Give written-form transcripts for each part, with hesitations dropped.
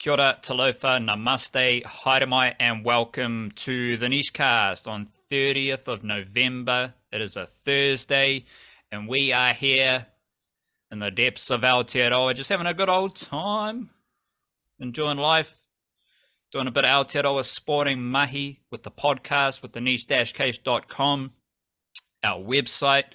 Kia ora, talofa, namaste, haere and welcome to the Nishcast on 30th of November. It is a Thursday, and we are here in the depths of Aotearoa, just having a good old time, enjoying life, doing a bit of Aotearoa sporting mahi with the podcast, with the niche-case.com, our website,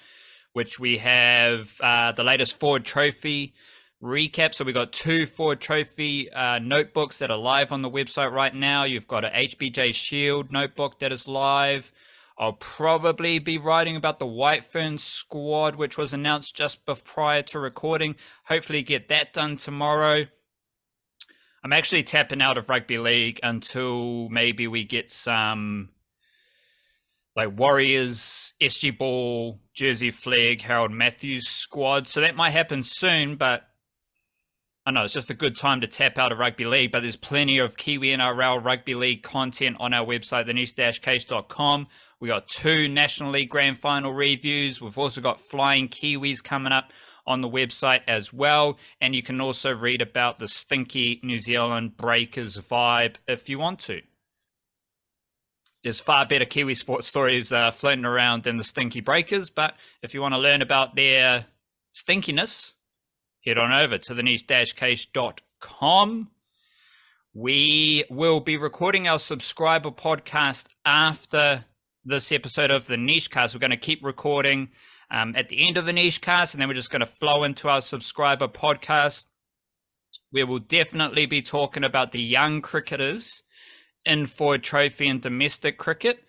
which we have the latest Ford Trophy recap. So we got 2 Ford Trophy notebooks that are live on the website right now. You've got a HBJ Shield notebook that is live. I'll probably be writing about the White Ferns squad, which was announced just prior to recording. Hopefully get that done tomorrow. I'm actually tapping out of rugby league until maybe we get some like Warriors, SG Ball, Jersey Flag, Harold Matthews squad. So that might happen soon, but I know it's just a good time to tap out of rugby league, but there's plenty of Kiwi NRL rugby league content on our website, theniche-case.com. We got 2 National League Grand Final reviews. We've also got Flying Kiwis coming up on the website as well. And you can also read about the stinky New Zealand Breakers vibe if you want to. There's far better Kiwi sports stories floating around than the stinky Breakers, but if you want to learn about their stinkiness, head on over to the niche-case.com. We will be recording our subscriber podcast after this episode of the Nichecast. We're going to keep recording at the end of the Nichecast, and then we're just going to flow into our subscriber podcast. We will definitely be talking about the young cricketers in Ford Trophy and domestic cricket.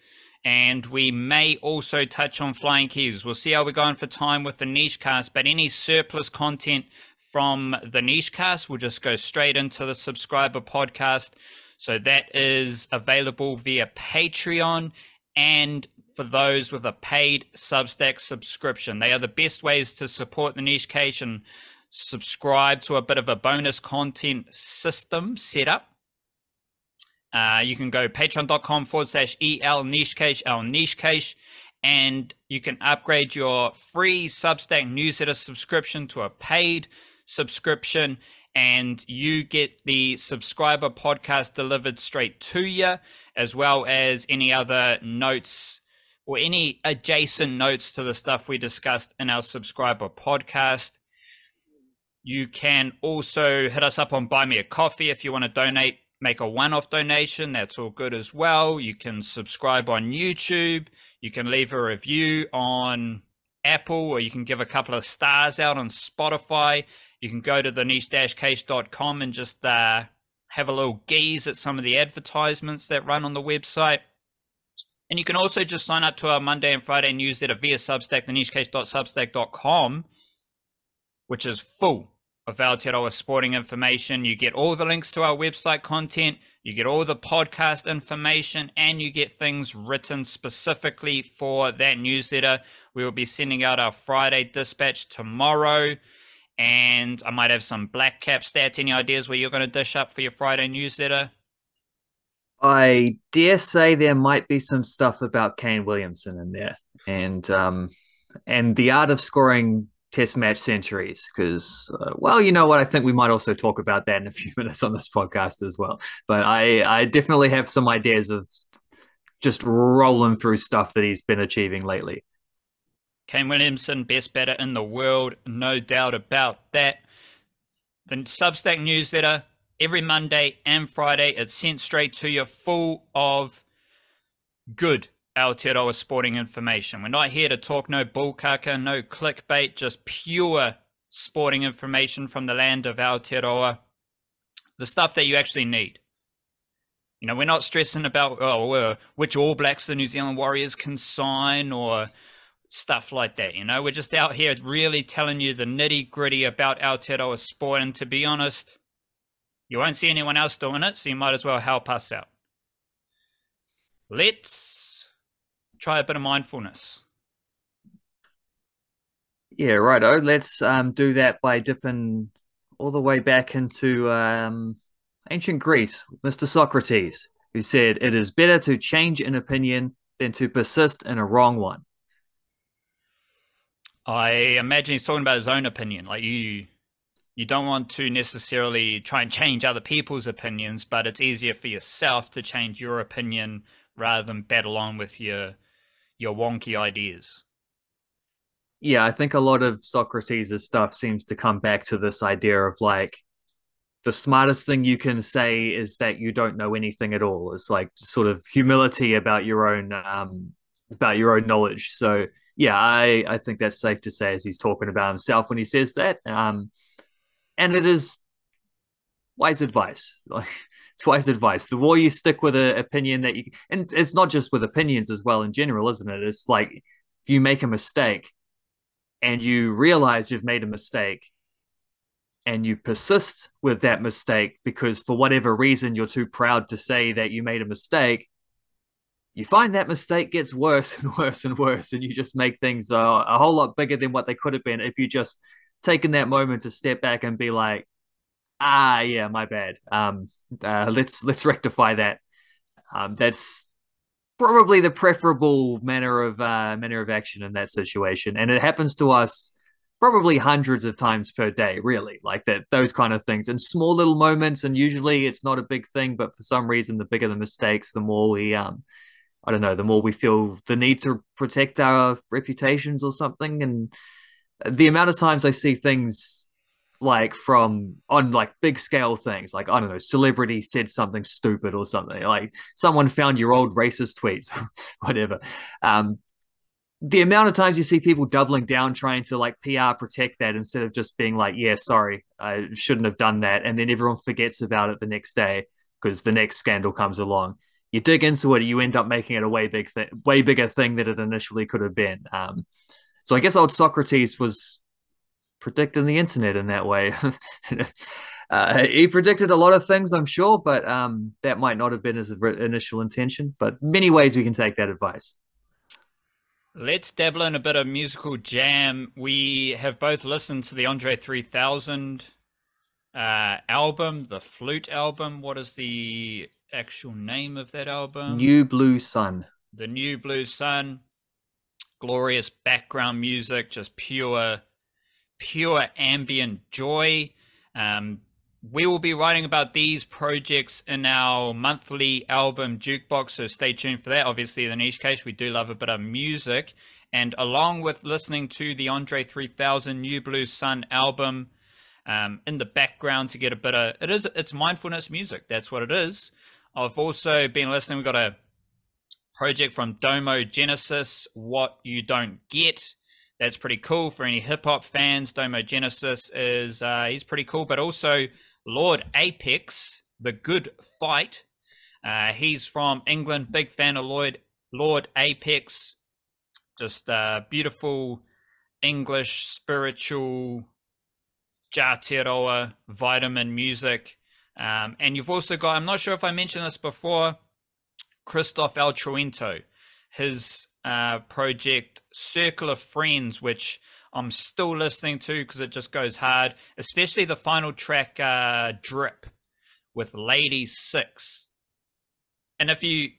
And we may also touch on Flying Kiwis. We'll see how we're going for time with the Nichecast, but any surplus content from the Nichecast will just go straight into the subscriber podcast. So that is available via Patreon and for those with a paid Substack subscription. They are the best ways to support the Nichecast and subscribe to a bit of a bonus content system setup. You can go patreon.com/EL Nichecast, and you can upgrade your free Substack newsletter subscription to a paid subscription, and you get the subscriber podcast delivered straight to you, as well as any other notes or any adjacent notes to the stuff we discussed in our subscriber podcast. You can also hit us up on Buy Me a Coffee if you want to donate. Make a one-off donation, that's all good as well. You can subscribe on YouTube. You can leave a review on Apple, or you can give a couple of stars out on Spotify. You can go to the niche-case.com and just have a little gaze at some of the advertisements that run on the website. And you can also just sign up to our Monday and Friday newsletter via Substack, thenichecase.substack.com, which is full of Aotearoa sporting information. You get all the links to our website content, you get all the podcast information, and you get things written specifically for that newsletter. We will be sending out our Friday dispatch tomorrow, and I might have some Blackcap stats. Any ideas where you're going to dish up for your Friday newsletter? I dare say there might be some stuff about Kane Williamson in there, and the art of scoring Test match centuries. Because, well, you know what? I think we might also talk about that in a few minutes on this podcast as well. But I definitely have some ideas of just rolling through stuff that he's been achieving lately. Kane Williamson, best batter in the world, no doubt about that. The Substack newsletter, every Monday and Friday, it's sent straight to you, full of good Aotearoa sporting information. We're not here to talk no bullkaka, no clickbait, just pure sporting information from the land of Aotearoa. The stuff that you actually need. You know, we're not stressing about which All Blacks the New Zealand Warriors can sign or stuff like that. You know, we're just out here really telling you the nitty gritty about Aotearoa sport. And to be honest, you won't see anyone else doing it, so you might as well help us out. Let's try a bit of mindfulness. Yeah, righto. Let's do that by dipping all the way back into ancient Greece, Mr. Socrates, who said, "It is better to change an opinion than to persist in a wrong one." I imagine he's talking about his own opinion. Like, you You don't want to necessarily try and change other people's opinions, but it's easier for yourself to change your opinion rather than battle on with your wonky ideas. Yeah, I think a lot of Socrates' stuff seems to come back to this idea of like the smartest thing you can say is that you don't know anything at all. It's like sort of humility about your own knowledge. So yeah, I think that's safe to say as he's talking about himself when he says that. And it is wise advice. Like it's wise advice. The more you stick with an opinion that you, and it's not just with opinions as well in general, isn't it? It's like if you make a mistake and you realize you've made a mistake and you persist with that mistake because for whatever reason you're too proud to say that you made a mistake, you find that mistake gets worse and worse and worse, and you just make things a whole lot bigger than what they could have been if you just taken that moment to step back and be like, ah, yeah, my bad. Let's rectify that. That's probably the preferable manner of action in that situation, and it happens to us probably hundreds of times per day, really, like that, those kind of things in small little moments. And usually it's not a big thing, but for some reason the bigger the mistakes, the more we I don't know, the more we feel the need to protect our reputations or something. And the amount of times I see things like from on like big scale things, like I don't know, celebrity said something stupid or something, like someone found your old racist tweets, whatever. Um, the amount of times you see people doubling down trying to like PR protect that instead of just being like, yeah, sorry, I shouldn't have done that. And then everyone forgets about it the next day because the next scandal comes along. You dig into it, you end up making it a way bigger thing than it initially could have been. So I guess old Socrates was predicting the internet in that way. He predicted a lot of things, I'm sure, but that might not have been his initial intention. But many ways we can take that advice. Let's dabble in a bit of musical jam. We have both listened to the Andre 3000 album, the Flute album. What is the actual name of that album? New Blue Sun. The New Blue Sun. Glorious background music, just pure ambient joy. We will be writing about these projects in our monthly album jukebox, so stay tuned for that. Obviously, the Niche Case, we do love a bit of music, and along with listening to the Andre 3000 New Blue Sun album in the background to get a bit of it's mindfulness music. That's what it is. I've also been listening. We've got a project from Domo Genesis, What You Don't Get. That's pretty cool for any hip hop fans. Domo Genesis is he's pretty cool, but also Lord Apex, The Good Fight. He's from England. Big fan of Lord Apex. Just beautiful English spiritual Jatiroa vitamin music. And you've also got, I'm not sure if I mentioned this before, Christoph Altruento, his project Circle of Friends, which I'm still listening to because it just goes hard, especially the final track Drip with Lady Six. And if you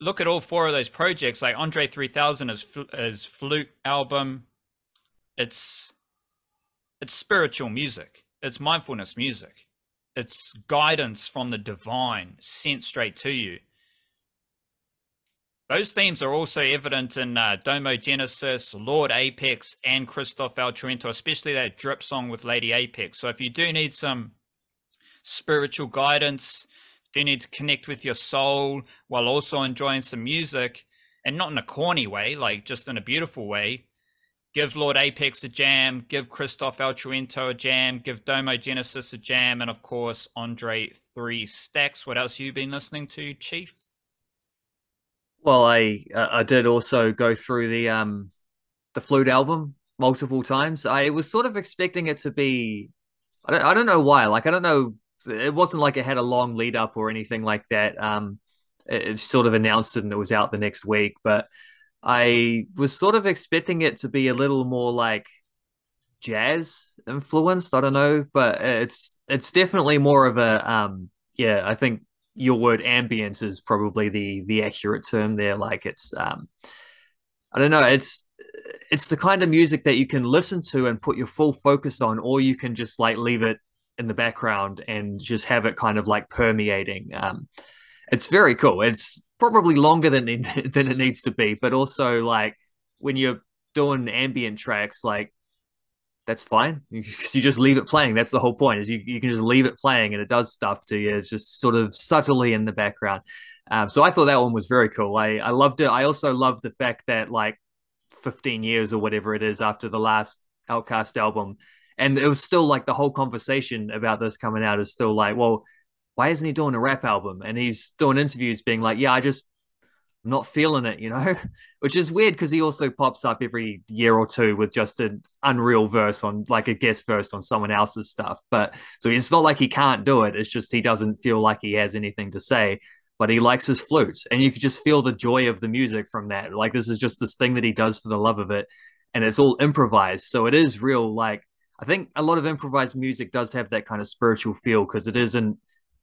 look at all four of those projects, like Andre 3000 is Flute album, it's spiritual music, it's mindfulness music, it's guidance from the divine sent straight to you. Those themes are also evident in Domo Genesis, Lord Apex, and Christoph Altruento, especially that Drip song with Lady Apex. So if you do need some spiritual guidance, do need to connect with your soul while also enjoying some music, and not in a corny way, like just in a beautiful way, give Lord Apex a jam, give Christoph Altruento a jam, give Domo Genesis a jam, and of course, Andre 3 Stacks. What else have you been listening to, Chief? Well, I did also go through the Flute album multiple times. I was sort of expecting it to be, I don't know why. Like I don't know, it wasn't like it had a long lead up or anything like that. It sort of announced it and it was out the next week, but I was sort of expecting it to be a little more like jazz influenced. I don't know, but it's definitely more of a yeah, I think your word ambience is probably the accurate term there. Like it's I don't know, it's the kind of music that you can listen to and put your full focus on, or you can just like leave it in the background and just have it kind of like permeating. It's very cool. It's probably longer than it needs to be, but also like when you're doing ambient tracks, like that's fine. You just leave it playing. That's the whole point. Is you can just leave it playing and it does stuff to you. It's just sort of subtly in the background. So I thought that one was very cool. I loved it. I also loved the fact that like 15 years or whatever it is after the last Outcast album, and it was still like the whole conversation about this coming out is still like, well, why isn't he doing a rap album? And he's doing interviews being like, yeah, I'm not feeling it, you know, which is weird because he also pops up every year or two with just an unreal verse on like a guest verse on someone else's stuff. But so it's not like he can't do it. It's just he doesn't feel like he has anything to say, but he likes his flutes. And you could just feel the joy of the music from that. Like this is just this thing that he does for the love of it. And it's all improvised. So it is real. Like I think a lot of improvised music does have that kind of spiritual feel because it isn't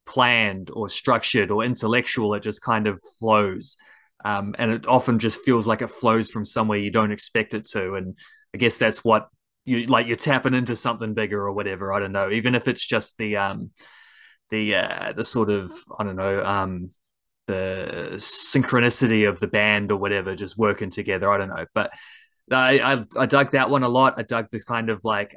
planned or structured or intellectual. It just kind of flows. And it often just feels like it flows from somewhere you don't expect it to. And I guess that's what you like. You're tapping into something bigger or whatever. I don't know. Even if it's just the sort of I don't know the synchronicity of the band or whatever, just working together. I don't know, but I dug that one a lot. I dug this kind of like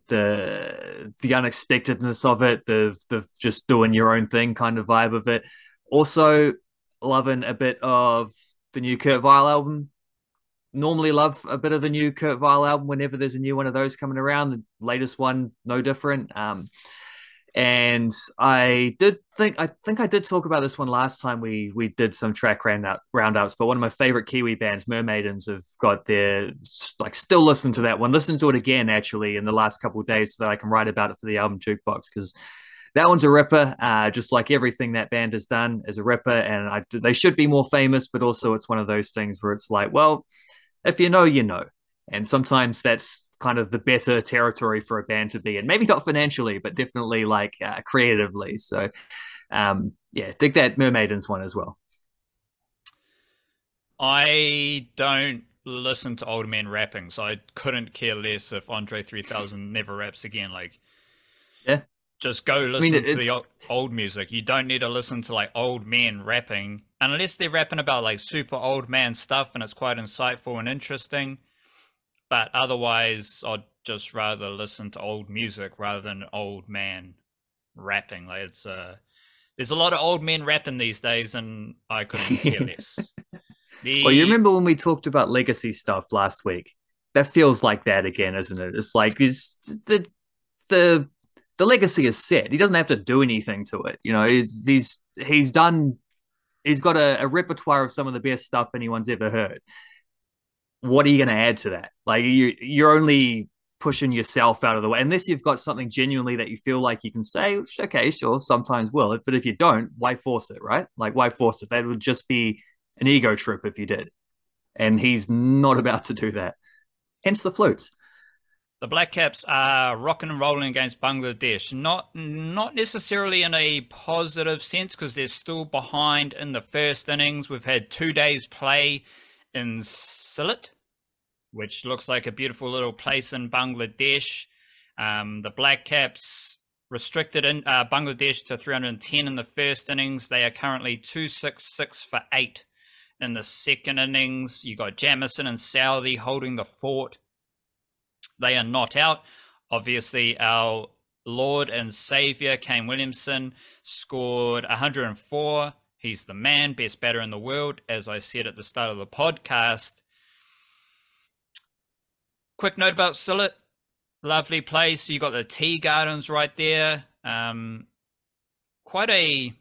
the unexpectedness of it, the just doing your own thing kind of vibe of it. Also, loving a bit of the new Kurt Vile album. Normally love a bit of the new Kurt Vile album whenever there's a new one of those coming around. The latest one, no different. And I think I did talk about this one last time we did some track roundups, but one of my favorite Kiwi bands, Mermaidens, have got their like still listen to that one. Listen to it again actually in the last couple of days so that I can write about it for the album jukebox because that one's a ripper. Just like everything that band has done is a ripper, and they should be more famous, but also it's one of those things where it's like, well, if you know, you know. And sometimes that's kind of the better territory for a band to be in. Maybe not financially, but definitely like creatively. So, yeah, dig that Mermaidens one as well. I don't listen to old men rapping, so I couldn't care less if Andre 3000 never raps again. Like, Yeah. just go listen to the old music. You don't need to listen to like old men rapping unless they're rapping about like super old man stuff and it's quite insightful and interesting. But otherwise, I'd just rather listen to old music rather than old man rapping. Like it's there's a lot of old men rapping these days, and I couldn't care less. Well, you remember when we talked about legacy stuff last week? That feels like that again, isn't it? It's like the the legacy is set. He doesn't have to do anything to it. You know, he's done. He's got a repertoire of some of the best stuff anyone's ever heard. What are you going to add to that? Like you're only pushing yourself out of the way unless you've got something genuinely that you feel like you can say, okay, sure, sometimes will it, but if you don't, why force it, right? Like why force it? That would just be an ego trip if you did, and he's not about to do that. Hence the flutes. The Blackcaps are rocking and rolling against Bangladesh. Not necessarily in a positive sense because they're still behind in the first innings. We've had 2 days play in Sylhet, which looks like a beautiful little place in Bangladesh. The Blackcaps restricted in Bangladesh to 310 in the first innings. They are currently 266 for 8 in the second innings. You got Jamison and Southey holding the fort. They are not out. Obviously, our Lord and Savior, Kane Williamson, scored 104. He's the man, best batter in the world, as I said at the start of the podcast. Quick note about Sylhet. Lovely place. You got the tea gardens right there. Quite a,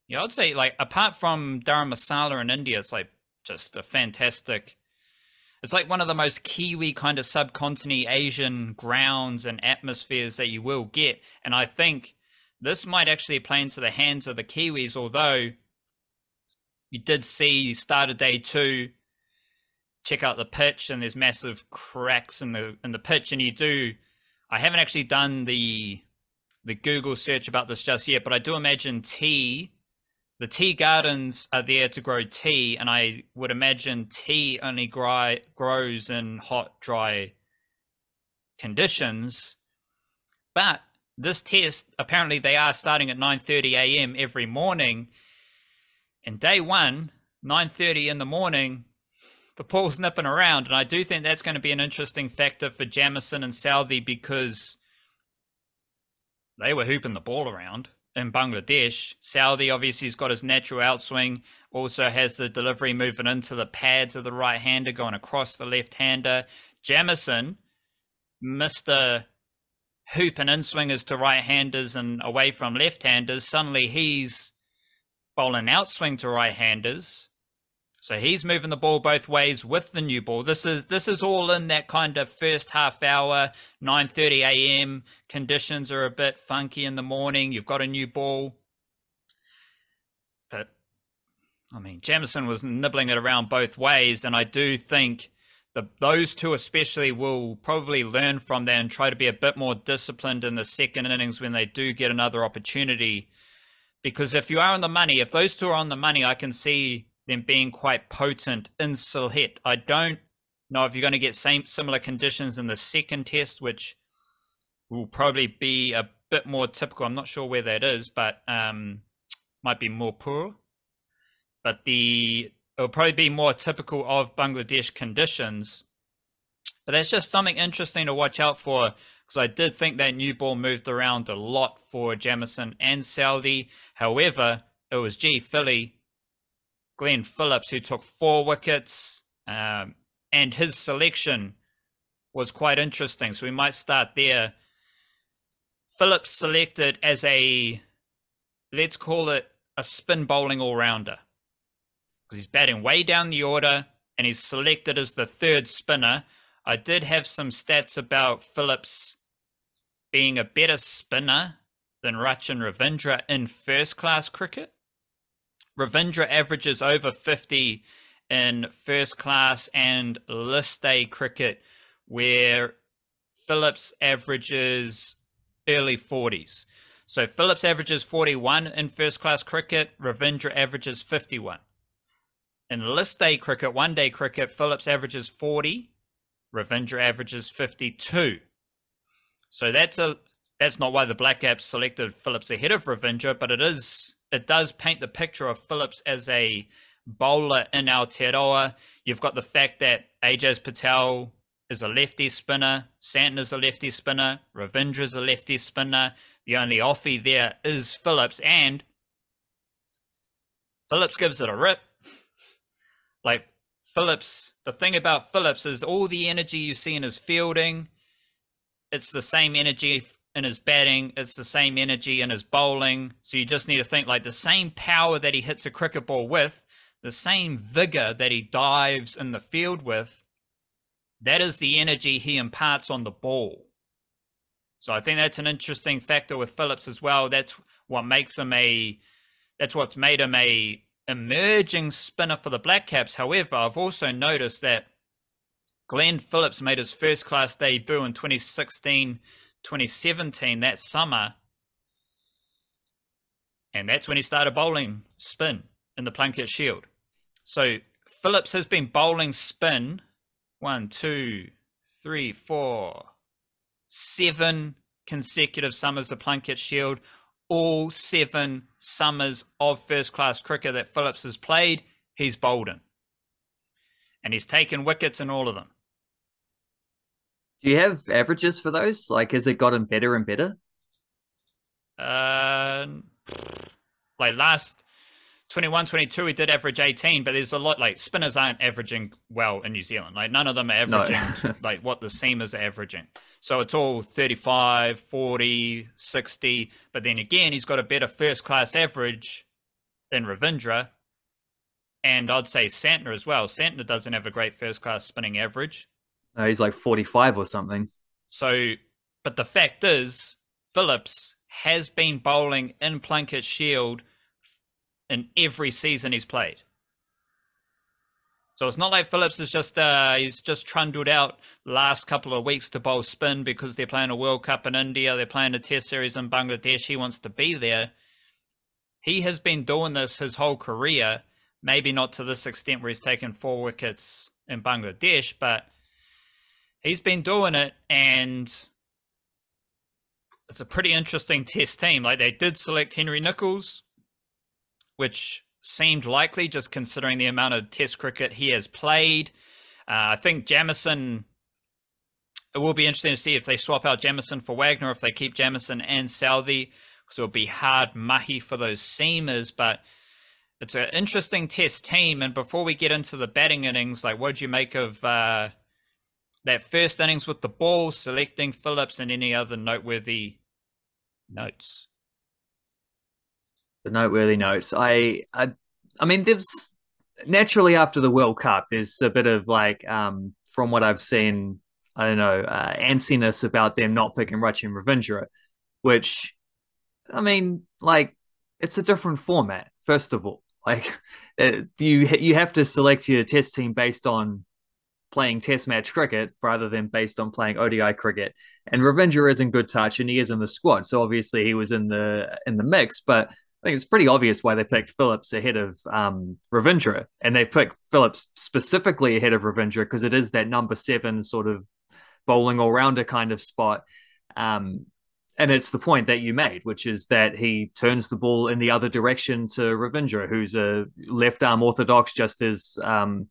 yeah, I'd say like apart from Dharamsala in India, it's like just a fantastic. It's like one of the most Kiwi kind of subcontinent Asian grounds and atmospheres that you will get. And I think this might actually play into the hands of the Kiwis, although you did see start of day 2, check out the pitch and there's massive cracks in the pitch. And I haven't actually done the Google search about this just yet, but I do imagine tea the tea gardens are there to grow tea, and I would imagine tea only grows in hot, dry conditions. But this test, apparently they are starting at 9:30 a.m. every morning. And day one, 9:30 in the morning, the ball's nipping around. And I do think that's going to be an interesting factor for Jamieson and Southey, because they were hooping the ball around in Bangladesh. Southey obviously has got his natural outswing, also has the delivery moving into the pads of the right-hander, going across the left-hander. Jamieson, Mr. Hoop and in-swingers to right-handers and away from left-handers, suddenly he's bowling outswing to right-handers. So he's moving the ball both ways with the new ball. This is all in that kind of first half hour, 9:30 a.m. Conditions are a bit funky in the morning. You've got a new ball. But, I mean, Jamieson was nibbling it around both ways, and I do think those two especially will probably learn from that and try to be a bit more disciplined in the second innings when they do get another opportunity. Because if you are on the money, if those two are on the money, I can see them being quite potent in Sylhet. I don't know if you're going to get similar conditions in the second test, which will probably be a bit more typical. I'm not sure where that is, but might be more poor. But it'll probably be more typical of Bangladesh conditions. But that's just something interesting to watch out for, because I did think that new ball moved around a lot for Jamieson and Southey. However, it was Philly, Glenn Phillips, who took 4 wickets, and his selection was quite interesting. So we might start there. Phillips selected as let's call it a spin bowling all-rounder, because he's batting way down the order, and he's selected as the third spinner. I did have some stats about Phillips being a better spinner than Rachin Ravindra in first-class cricket. Ravindra averages over 50 in first-class and list day cricket, where Phillips averages early 40s. So Phillips averages 41 in first-class cricket, Ravindra averages 51. In list day cricket, one-day cricket, Phillips averages 40, Ravindra averages 52. So that's not why the Blackcaps selected Phillips ahead of Ravindra, but it does paint the picture of Phillips as a bowler in Aotearoa. You've got the fact that Ajaz Patel is a lefty spinner, Santner's a lefty spinner, Ravindra's a lefty spinner. The only offie there is Phillips, and Phillips gives it a rip. Like, Phillips, the thing about Phillips is all the energy you see in his fielding, it's the same energy in his batting, it's the same energy in his bowling. So you just need to think, like, the same power that he hits a cricket ball with, the same vigor that he dives in the field with, that is the energy he imparts on the ball. So I think that's an interesting factor with Phillips as well. That's what's made him a emerging spinner for the Blackcaps. However, I've also noticed that Glenn Phillips made his first-class debut in 2016, 2017, that summer. And that's when he started bowling spin in the Plunket Shield. So Phillips has been bowling spin 7 consecutive summers of Plunket Shield. All 7 summers of first-class cricket that Phillips has played, he's bowled in. And he's taken wickets in all of them. Do you have averages for those? Like, has it gotten better and better? Like last 21, 22, he did average 18, but there's a lot, like, spinners aren't averaging well in New Zealand. Like, none of them are averaging like what the seamers are averaging. So it's all 35, 40, 60. But then again, he's got a better first-class average than Ravindra. And I'd say Santner as well. Santner doesn't have a great first-class spinning average. No, he's like 45 or something. So, but the fact is, Phillips has been bowling in Plunket Shield in every season he's played. So it's not like Phillips is he's just trundled out the last couple of weeks to bowl spin because they're playing a World Cup in India, they're playing a Test series in Bangladesh, he wants to be there. he has been doing this his whole career. Maybe not to this extent where he's taken 4 wickets in Bangladesh, but he's been doing it, and it's a pretty interesting test team. Like, they did select Henry Nicholls, which seemed likely just considering the amount of test cricket he has played. I think Jamieson, it will be interesting to see if they swap out Jamieson for Wagner, if they keep Jamieson and Southey, because it'll be hard mahi for those seamers. But it's an interesting test team. And before we get into the batting innings, like, what did you make of that first innings with the ball, selecting Phillips, and any other noteworthy notes? The noteworthy notes. I mean, there's naturally after the World Cup, there's a bit of like, from what I've seen, I don't know, antsiness about them not picking Rachin Ravindra, which, I mean, like, it's a different format. First of all, like, you have to select your test team based on playing test match cricket rather than based on playing ODI cricket. And Ravindra is in good touch, and he is in the squad, so obviously he was in the mix. But I think it's pretty obvious why they picked Phillips ahead of Ravindra, and they picked Phillips specifically ahead of Ravindra because it is that number 7 sort of bowling all-rounder kind of spot. And it's the point that you made, which is that he turns the ball in the other direction to Ravindra, who's a left-arm orthodox, just as Ajaz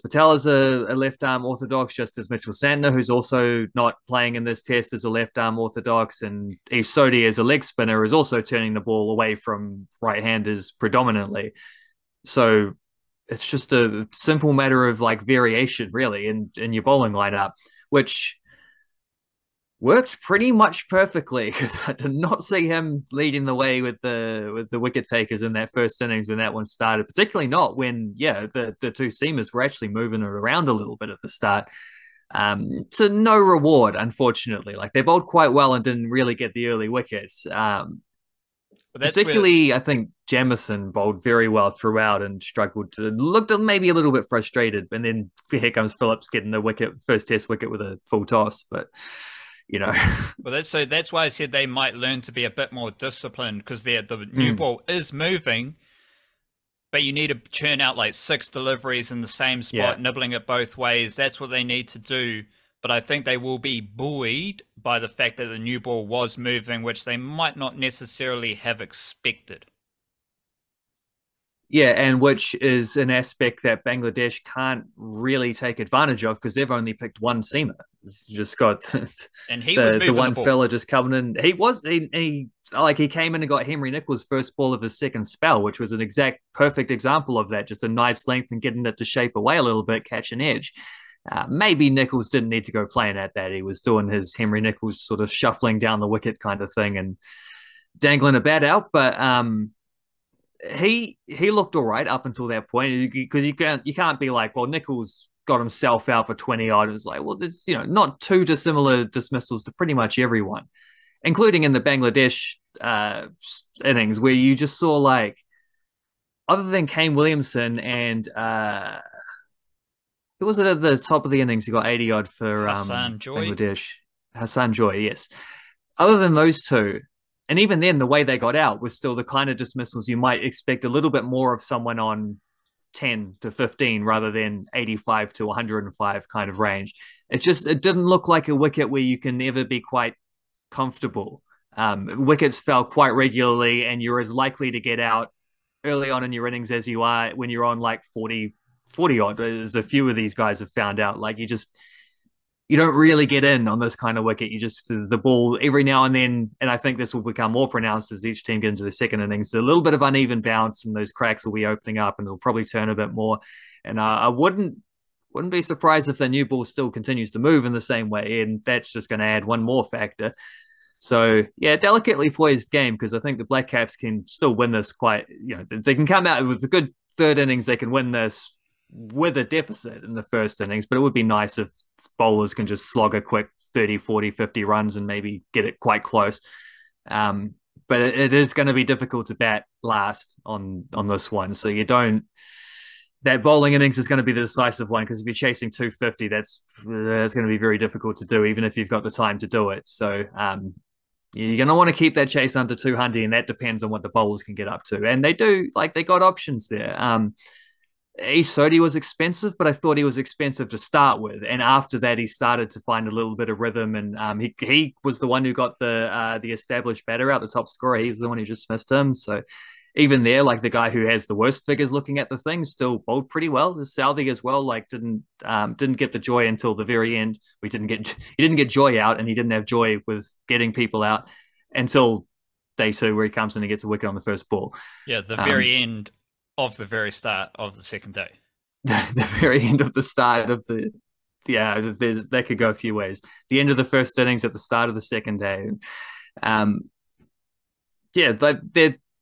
Patel is a left-arm orthodox, just as Mitchell Santner, who's also not playing in this test, is a left-arm orthodox, and Ish Sodhi as a leg spinner is also turning the ball away from right-handers predominantly. So it's just a simple matter of like variation, really, in your bowling lineup, which worked pretty much perfectly, because I did not see him leading the way with the wicket takers in that first innings when that one started, particularly not when the two seamers were actually moving it around a little bit at the start. To no reward, unfortunately. Like, they bowled quite well and didn't really get the early wickets. Particularly, I think Jamieson bowled very well throughout and struggled to looked maybe a little bit frustrated. And then here comes Phillips getting the first test wicket with a full toss. But well, that's why I said they might learn to be a bit more disciplined, because the new ball is moving, but you need to churn out like 6 deliveries in the same spot, nibbling it both ways. That's what they need to do. But I think they will be buoyed by the fact that the new ball was moving, which they might not necessarily have expected. Yeah, and which is an aspect that Bangladesh can't really take advantage of, because they've only picked one seamer. It's just got and he was the one fella just coming in. He came in and got Henry Nicholls' first ball of his second spell, which was an exact perfect example of that. Just a nice length and getting it to shape away a little bit, catch an edge. Maybe Nicholls didn't need to go playing at that. He was doing his Henry Nicholls sort of shuffling down the wicket kind of thing and dangling a bat out, but he looked all right up until that point, because you can't be like, well, Nicholls got himself out for 20 odd. It was like, well, there's not too dissimilar dismissals to pretty much everyone, including in the Bangladesh innings, where you just saw, like, other than Kane Williamson and who was it at the top of the innings who got 80 odd for Bangladesh? Hassan Joy, yes. Other than those two, and even then, the way they got out was still the kind of dismissals you might expect a little bit more of someone on 10 to 15 rather than 85 to 105 kind of range. It didn't look like a wicket where you can ever be quite comfortable. Wickets fell quite regularly, and you're as likely to get out early on in your innings as you are when you're on like 40 odd, as a few of these guys have found out. Like, you don't really get in on this kind of wicket. You just, the ball every now and then, and I think this will become more pronounced as each team get into the second innings, a little bit of uneven bounce, and those cracks will be opening up, and it'll probably turn a bit more. And I wouldn't be surprised if the new ball still continues to move in the same way, and that's just going to add one more factor. So, yeah, delicately poised game, because I think the Blackcaps can still win this quite, they can come out with a good third innings, they can win this with a deficit in the first innings, but it would be nice if bowlers can just slog a quick 30, 40, 50 runs and maybe get it quite close. But it is going to be difficult to bat last on this one. So that bowling innings is going to be the decisive one, because if you're chasing 250, that's going to be very difficult to do, even if you've got the time to do it. So, You're going to want to keep that chase under 200, and that depends on what the bowlers can get up to. And they do, like, they got options there. Sodi was expensive, but I thought he was expensive to start with, and after that, he started to find a little bit of rhythm. And he was the one who got the established batter out, the top scorer. He's the one who just missed him. So even there, like the guy who has the worst figures looking at the thing still bowled pretty well. The Southie as well, like didn't get the joy until the very end. He didn't get joy out, and he didn't have joy with getting people out until day two, where he comes in and gets a wicket on the first ball. Yeah, the very end of the very start of the second day. The very end of the start of the that could go a few ways. The end of the first innings at the start of the second day.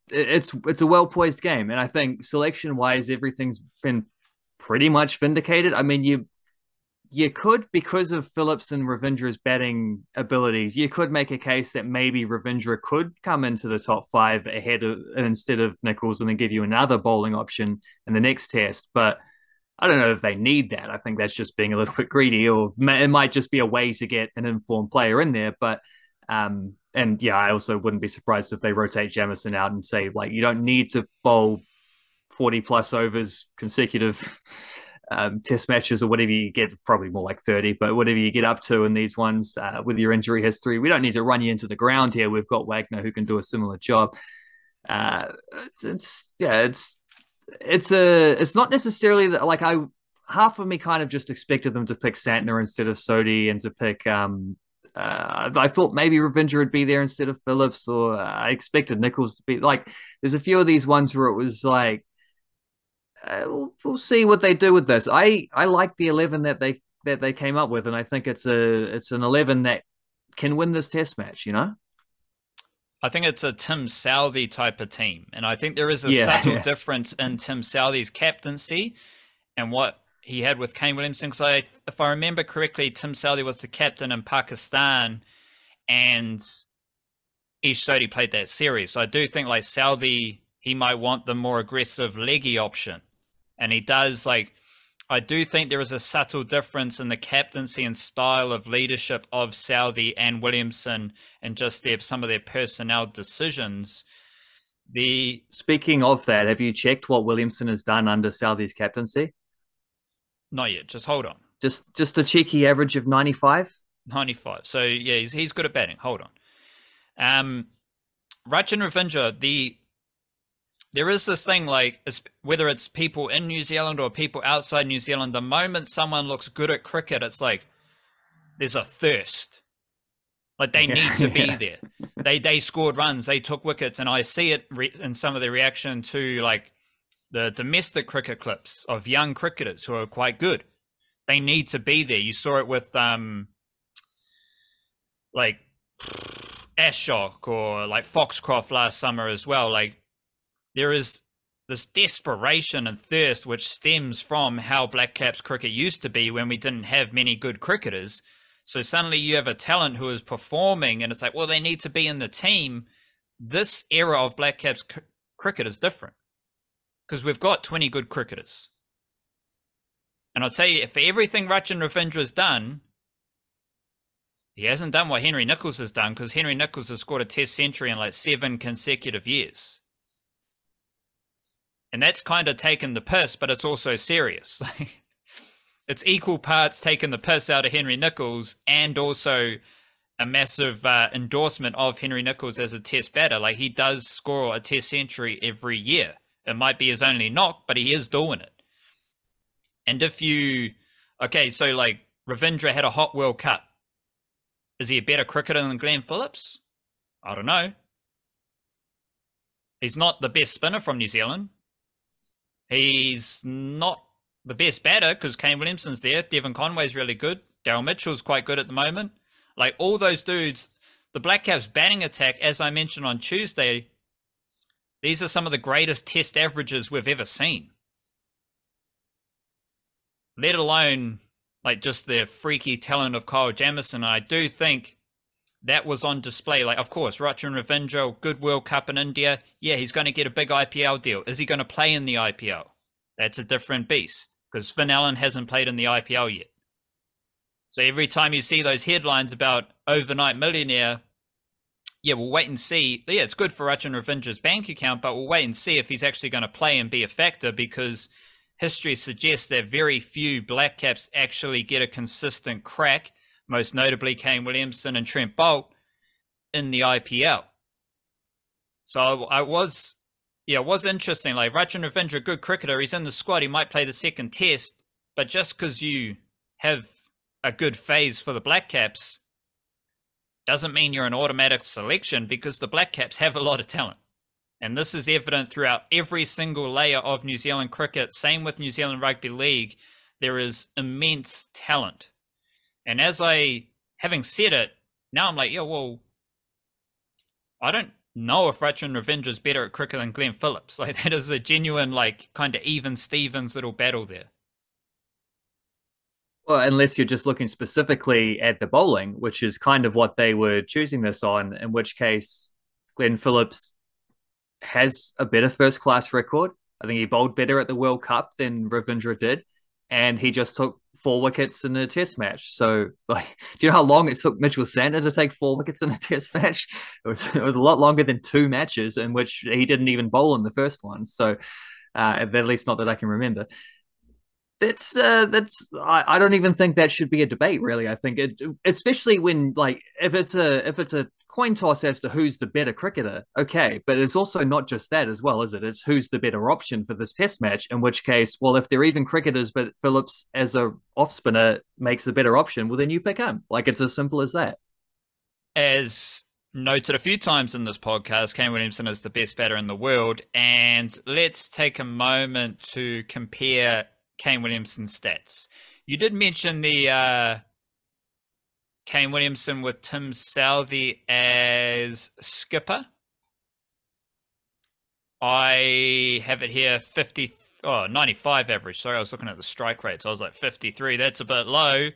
It's a well poised game, and I think selection wise, everything's been pretty much vindicated. I mean, you could, because of Phillips and Ravindra's batting abilities, you could make a case that maybe Ravindra could come into the top five instead of Nicholls, and then give you another bowling option in the next test. But I don't know if they need that. I think that's just being a little bit greedy, or it might just be a way to get an informed player in there. But I also wouldn't be surprised if they rotate Jamieson out and say, like, you don't need to bowl 40 plus overs consecutive test matches, or whatever you get, probably more like 30, but whatever you get up to in these ones with your injury history. We don't need to run you into the ground here. We've got Wagner who can do a similar job. It's not necessarily that, like, half of me kind of just expected them to pick Santner instead of Sodi, and to pick I thought maybe Ravindra would be there instead of Phillips, or I expected Nicholls to be, like, there's a few of these ones where it was like, we'll see what they do with this. I like the 11 that they came up with, and I think it's an 11 that can win this test match, you know? I think it's a Tim Southee type of team, and I think there is a subtle difference in Tim Southee's captaincy and what he had with Kane Williamson. Because if I remember correctly, Tim Southee was the captain in Pakistan, and Ish Sodhi played that series. So I do think, like, Southee, he might want the more aggressive leggy option. And he does, like, I do think there is a subtle difference in the captaincy and style of leadership of Southee and Williamson, and just some of their personnel decisions. Speaking of that, have you checked what Williamson has done under Southee's captaincy? Not yet. Just hold on. Just a cheeky average of 95? 95. So, yeah, he's good at batting. Hold on. Rachin Ravindra, there is this thing, like, whether it's people in New Zealand or people outside New Zealand, the moment someone looks good at cricket, it's like there's a thirst. Like, they need to be there. They scored runs, they took wickets, and I see it in some of the reaction to, like, the domestic cricket clips of young cricketers who are quite good. They need to be there. You saw it with like Ashok or like Foxcroft last summer as well. Like, there is this desperation and thirst which stems from how Blackcaps cricket used to be when we didn't have many good cricketers. So suddenly you have a talent who is performing, and it's like, well, they need to be in the team. This era of Blackcaps cricket is different because we've got 20 good cricketers. And I'll tell you, for everything Rachin Ravindra has done, he hasn't done what Henry Nicholls has done, because Henry Nicholls has scored a test century in like 7 consecutive years. And that's kind of taken the piss, but it's also serious. It's equal parts taking the piss out of Henry Nicholls and also a massive endorsement of Henry Nicholls as a test batter. Like, he does score a test century every year. It might be his only knock, but he is doing it. And so like Ravindra had a hot World Cup. Is he a better cricketer than Glenn Phillips? I don't know. He's not the best spinner from New Zealand. He's not the best batter because Kane Williamson's there. Devon Conway's really good. Daryl Mitchell's quite good at the moment. Like, all those dudes, the Blackcaps batting attack, as I mentioned on Tuesday, these are some of the greatest test averages we've ever seen. Let alone, like, just the freaky talent of Kyle Jamieson. I do think that was on display. Like, of course, Rachin Ravindra, good World Cup in India. Yeah, he's going to get a big IPL deal. Is he going to play in the IPL? That's a different beast, because Finn Allen hasn't played in the IPL yet. So every time you see those headlines about overnight millionaire, yeah, we'll wait and see. Yeah, it's good for Rachin Ravindra's bank account, but we'll wait and see if he's actually going to play and be a factor, because history suggests that very few Blackcaps actually get a consistent crack, most notably Kane Williamson and Trent Boult, in the IPL. So it was interesting. Like, Rachin Ravindra, good cricketer, he's in the squad, he might play the second test, but just because you have a good phase for the Blackcaps doesn't mean you're an automatic selection, because the Blackcaps have a lot of talent. And this is evident throughout every single layer of New Zealand cricket. Same with New Zealand Rugby League. There is immense talent. And having said it, now I'm like, yeah, well, I don't know if Rachin Ravindra is better at cricket than Glenn Phillips. Like, that is a genuine, like, kind of even Stevens little battle there. Well, unless you're just looking specifically at the bowling, which is kind of what they were choosing this on, in which case Glenn Phillips has a better first class record. I think he bowled better at the World Cup than Ravindra did, and he just took 4 wickets in a test match. So, like, do you know how long it took Mitchell Santner to take 4 wickets in a test match? It was a lot longer than 2 matches in which he didn't even bowl in the first one. So, at least not that I can remember. I don't even think that should be a debate, really. I think it, especially when, like, if it's a coin toss as to who's the better cricketer, okay, but it's also not just that as well, is it? It's who's the better option for this test match, in which case, well, if they're even cricketers but Phillips as a off spinner makes a better option, well, then you pick him. Like, it's as simple as that. As noted a few times in this podcast, Kane Williamson is the best batter in the world, and let's take a moment to compare Kane Williamson's stats. You did mention the Kane Williamson with Tim Southee as skipper. I have it here 95 average. Sorry, I was looking at the strike rates. I was like 53. That's a bit low.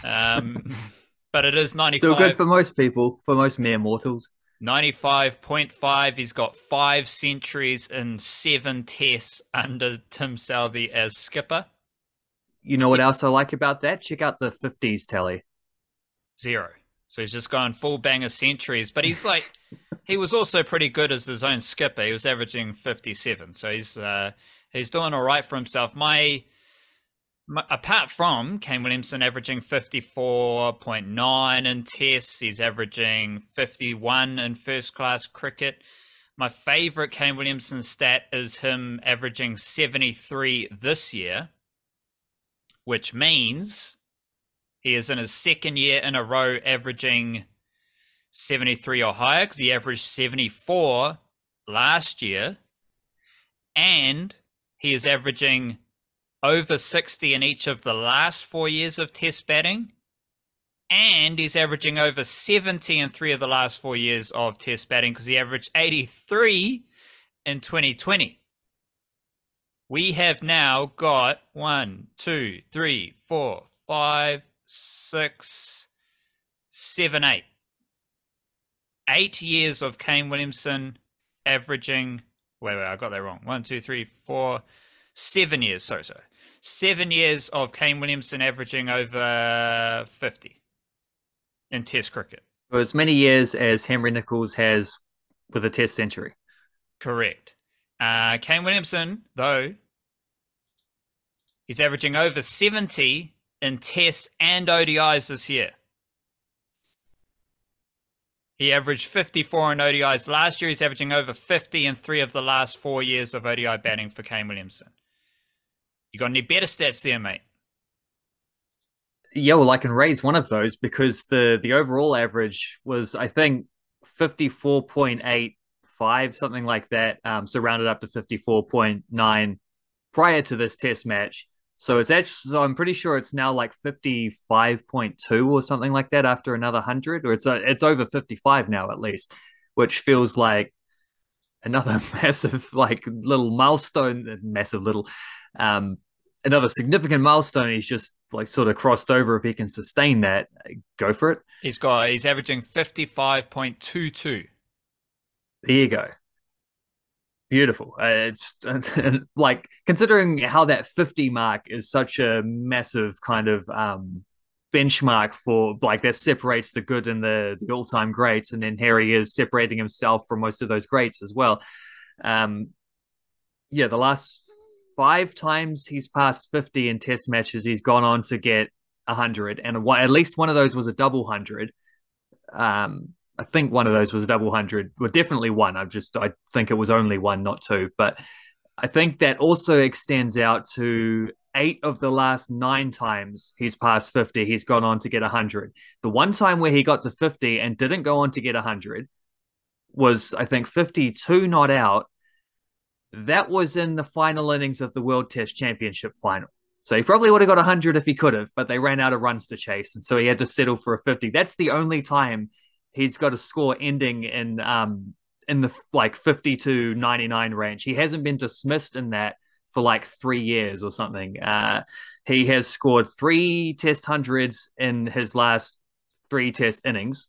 But it is 95. Still good for most people, for most mere mortals. 95.5. He's got 5 centuries in 7 tests under Tim Southee as skipper. You know what else I like about that? Check out the 50s tally. 0. So he's just gone full banger centuries. But he's like, he was also pretty good as his own skipper. He was averaging 57. So he's doing all right for himself. Apart from Kane Williamson averaging 54.9 in tests, he's averaging 51 in first class cricket. My favourite Kane Williamson stat is him averaging 73 this year, which means he is in his second year in a row averaging 73 or higher, because he averaged 74 last year, and he is averaging over 60 in each of the last 4 years of test batting, and he's averaging over 70 in 3 of the last 4 years of test batting, because he averaged 83 in 2020. We have now got 1, 2, 3, 4, 5, 6, 7, 8. 8 years of Kane Williamson averaging, wait, I got that wrong. 1, 2, 3, 4, 7 years. Sorry. 7 years of Kane Williamson averaging over 50 in Test cricket. For as many years as Henry Nicholls has with a Test century. Correct. Kane Williamson, though, he's averaging over 70 in Tests and ODIs this year. He averaged 54 in ODIs last year. He's averaging over 50 in 3 of the last 4 years of ODI batting for Kane Williamson. You got any better stats there, mate? Yeah, well, I can raise one of those, because the overall average was, I think, 54.85, something like that, so rounded up to 54.9 prior to this test match. So I'm pretty sure it's now like 55.2 or something like that after another 100, or it's over 55 now at least, which feels like another massive, like, little milestone, another significant milestone. He's just, like, sort of crossed over. If he can sustain that, go for it. He's averaging 55.22. There you go. Beautiful. It's like, considering how that 50 mark is such a massive kind of benchmark for like that separates the good and the all-time greats, and then here he is separating himself from most of those greats as well. Um, yeah, the last 5 times he's passed 50 in test matches, he's gone on to get 100, and at least one of those was a double hundred. I think one of those was a double hundred. Well, definitely one. I think it was only one, not two. But I think that also extends out to 8 of the last 9 times he's passed 50, he's gone on to get 100. The one time where he got to 50 and didn't go on to get 100 was, I think, 52 not out. That was in the final innings of the World Test Championship final. So he probably would have got 100 if he could have, but they ran out of runs to chase. And so he had to settle for a 50. That's the only time he's got a score ending in the like 50 to 99 range. He hasn't been dismissed in that for like 3 years or something. He has scored 3 test hundreds in his last 3 test innings.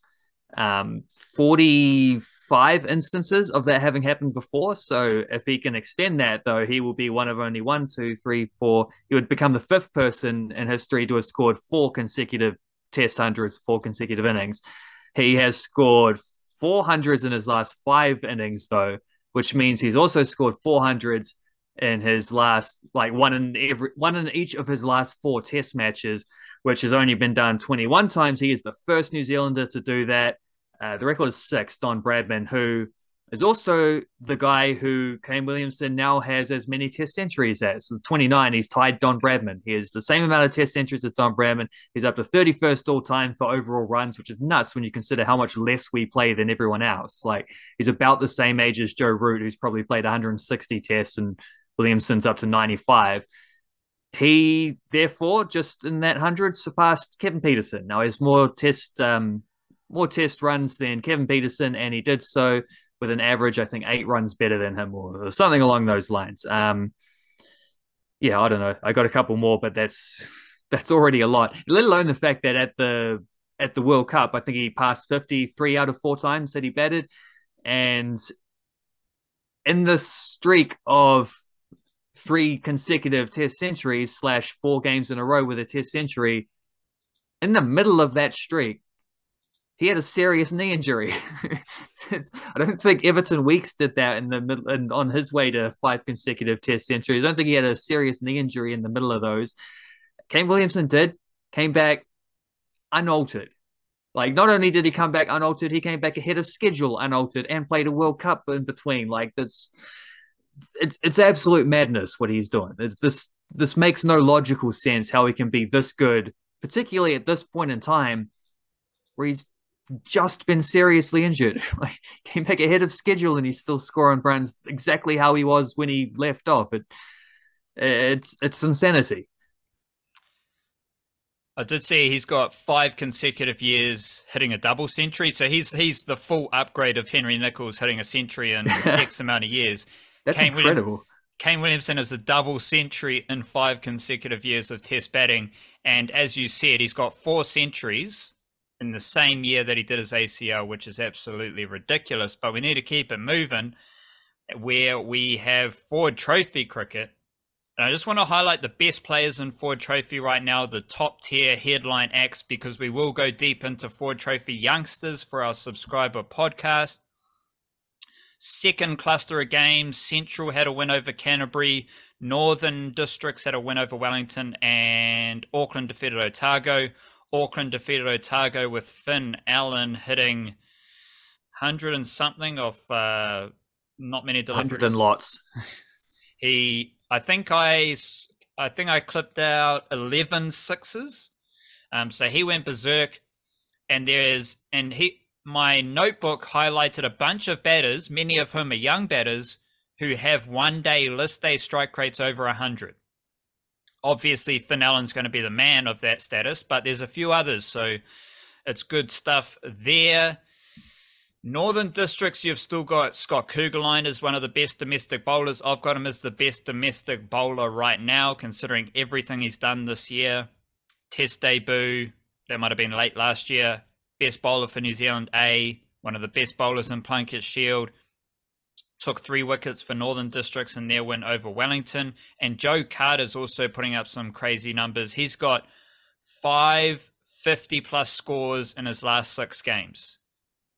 45 instances of that having happened before. So if he can extend that, though, he will be one of only 1, 2, 3, 4. He would become the 5th person in history to have scored 4 consecutive test hundreds, 4 consecutive innings. He has scored 400s in his last 5 innings, though, which means he's also scored 400s in his last, like one in each of his last 4 test matches, which has only been done 21 times. He is the first New Zealander to do that. The record is 6, Don Bradman, who is also the guy who Kane Williamson now has as many test centuries as. With 29, he's tied Don Bradman. He has the same amount of test centuries as Don Bradman. He's up to 31st all time for overall runs, which is nuts when you consider how much less we play than everyone else. Like, he's about the same age as Joe Root, who's probably played 160 tests, and Williamson's up to 95. He, therefore, just in that 100, surpassed Kevin Peterson. Now, he has more test runs than Kevin Peterson, and he did so with an average, I think, 8 runs better than him, or something along those lines. Yeah, I don't know. I got a couple more, but that's already a lot. Let alone the fact that at the World Cup, I think he passed 53 out of 4 times that he batted, and in the streak of 3 consecutive test centuries / 4 games in a row with a test century, in the middle of that streak, he had a serious knee injury. I don't think Everton Weekes did that in the middle, and on his way to 5 consecutive test centuries. I don't think he had a serious knee injury in the middle of those. Kane Williamson did, came back unaltered. Like, not only did he come back unaltered, he came back ahead of schedule unaltered and played a World Cup in between. Like, it's absolute madness what he's doing. This makes no logical sense how he can be this good, particularly at this point in time where he's just been seriously injured. Like, came back ahead of schedule and he's still scoring runs exactly how he was when he left off. It's insanity. I did see he's got 5 consecutive years hitting a double century, so he's the full upgrade of Henry Nicholls hitting a century in X amount of years. That's incredible. Kane Williamson is a double century in 5 consecutive years of test batting, and as you said, he's got 4 centuries in the same year that he did his ACL, which is absolutely ridiculous. But we need to keep it moving, where we have Ford Trophy cricket. And I just want to highlight the best players in Ford Trophy right now, the top tier headline acts, because we will go deep into Ford Trophy youngsters for our subscriber podcast. Second cluster of games, Central had a win over Canterbury, Northern Districts had a win over Wellington, and Auckland defeated Otago. Auckland defeated Otago with Finn Allen hitting 100 and something off not many deliveries. 100 and lots. I think I clipped out 11 sixes. So he went berserk, and my notebook highlighted a bunch of batters, many of whom are young batters, who have one-day list day strike rates over 100. Obviously, Finn Allen's going to be the man of that status, but there's a few others, so it's good stuff there. Northern Districts, you've still got Scott Kugelheim as one of the best domestic bowlers. I've got him as the best domestic bowler right now, considering everything he's done this year. Test debut, that might have been late last year. Best bowler for New Zealand A, one of the best bowlers in Plunkett Shield. Took 3 wickets for Northern Districts in their win over Wellington. And Joe Carter's also putting up some crazy numbers. He's got 5 50 plus scores in his last 6 games.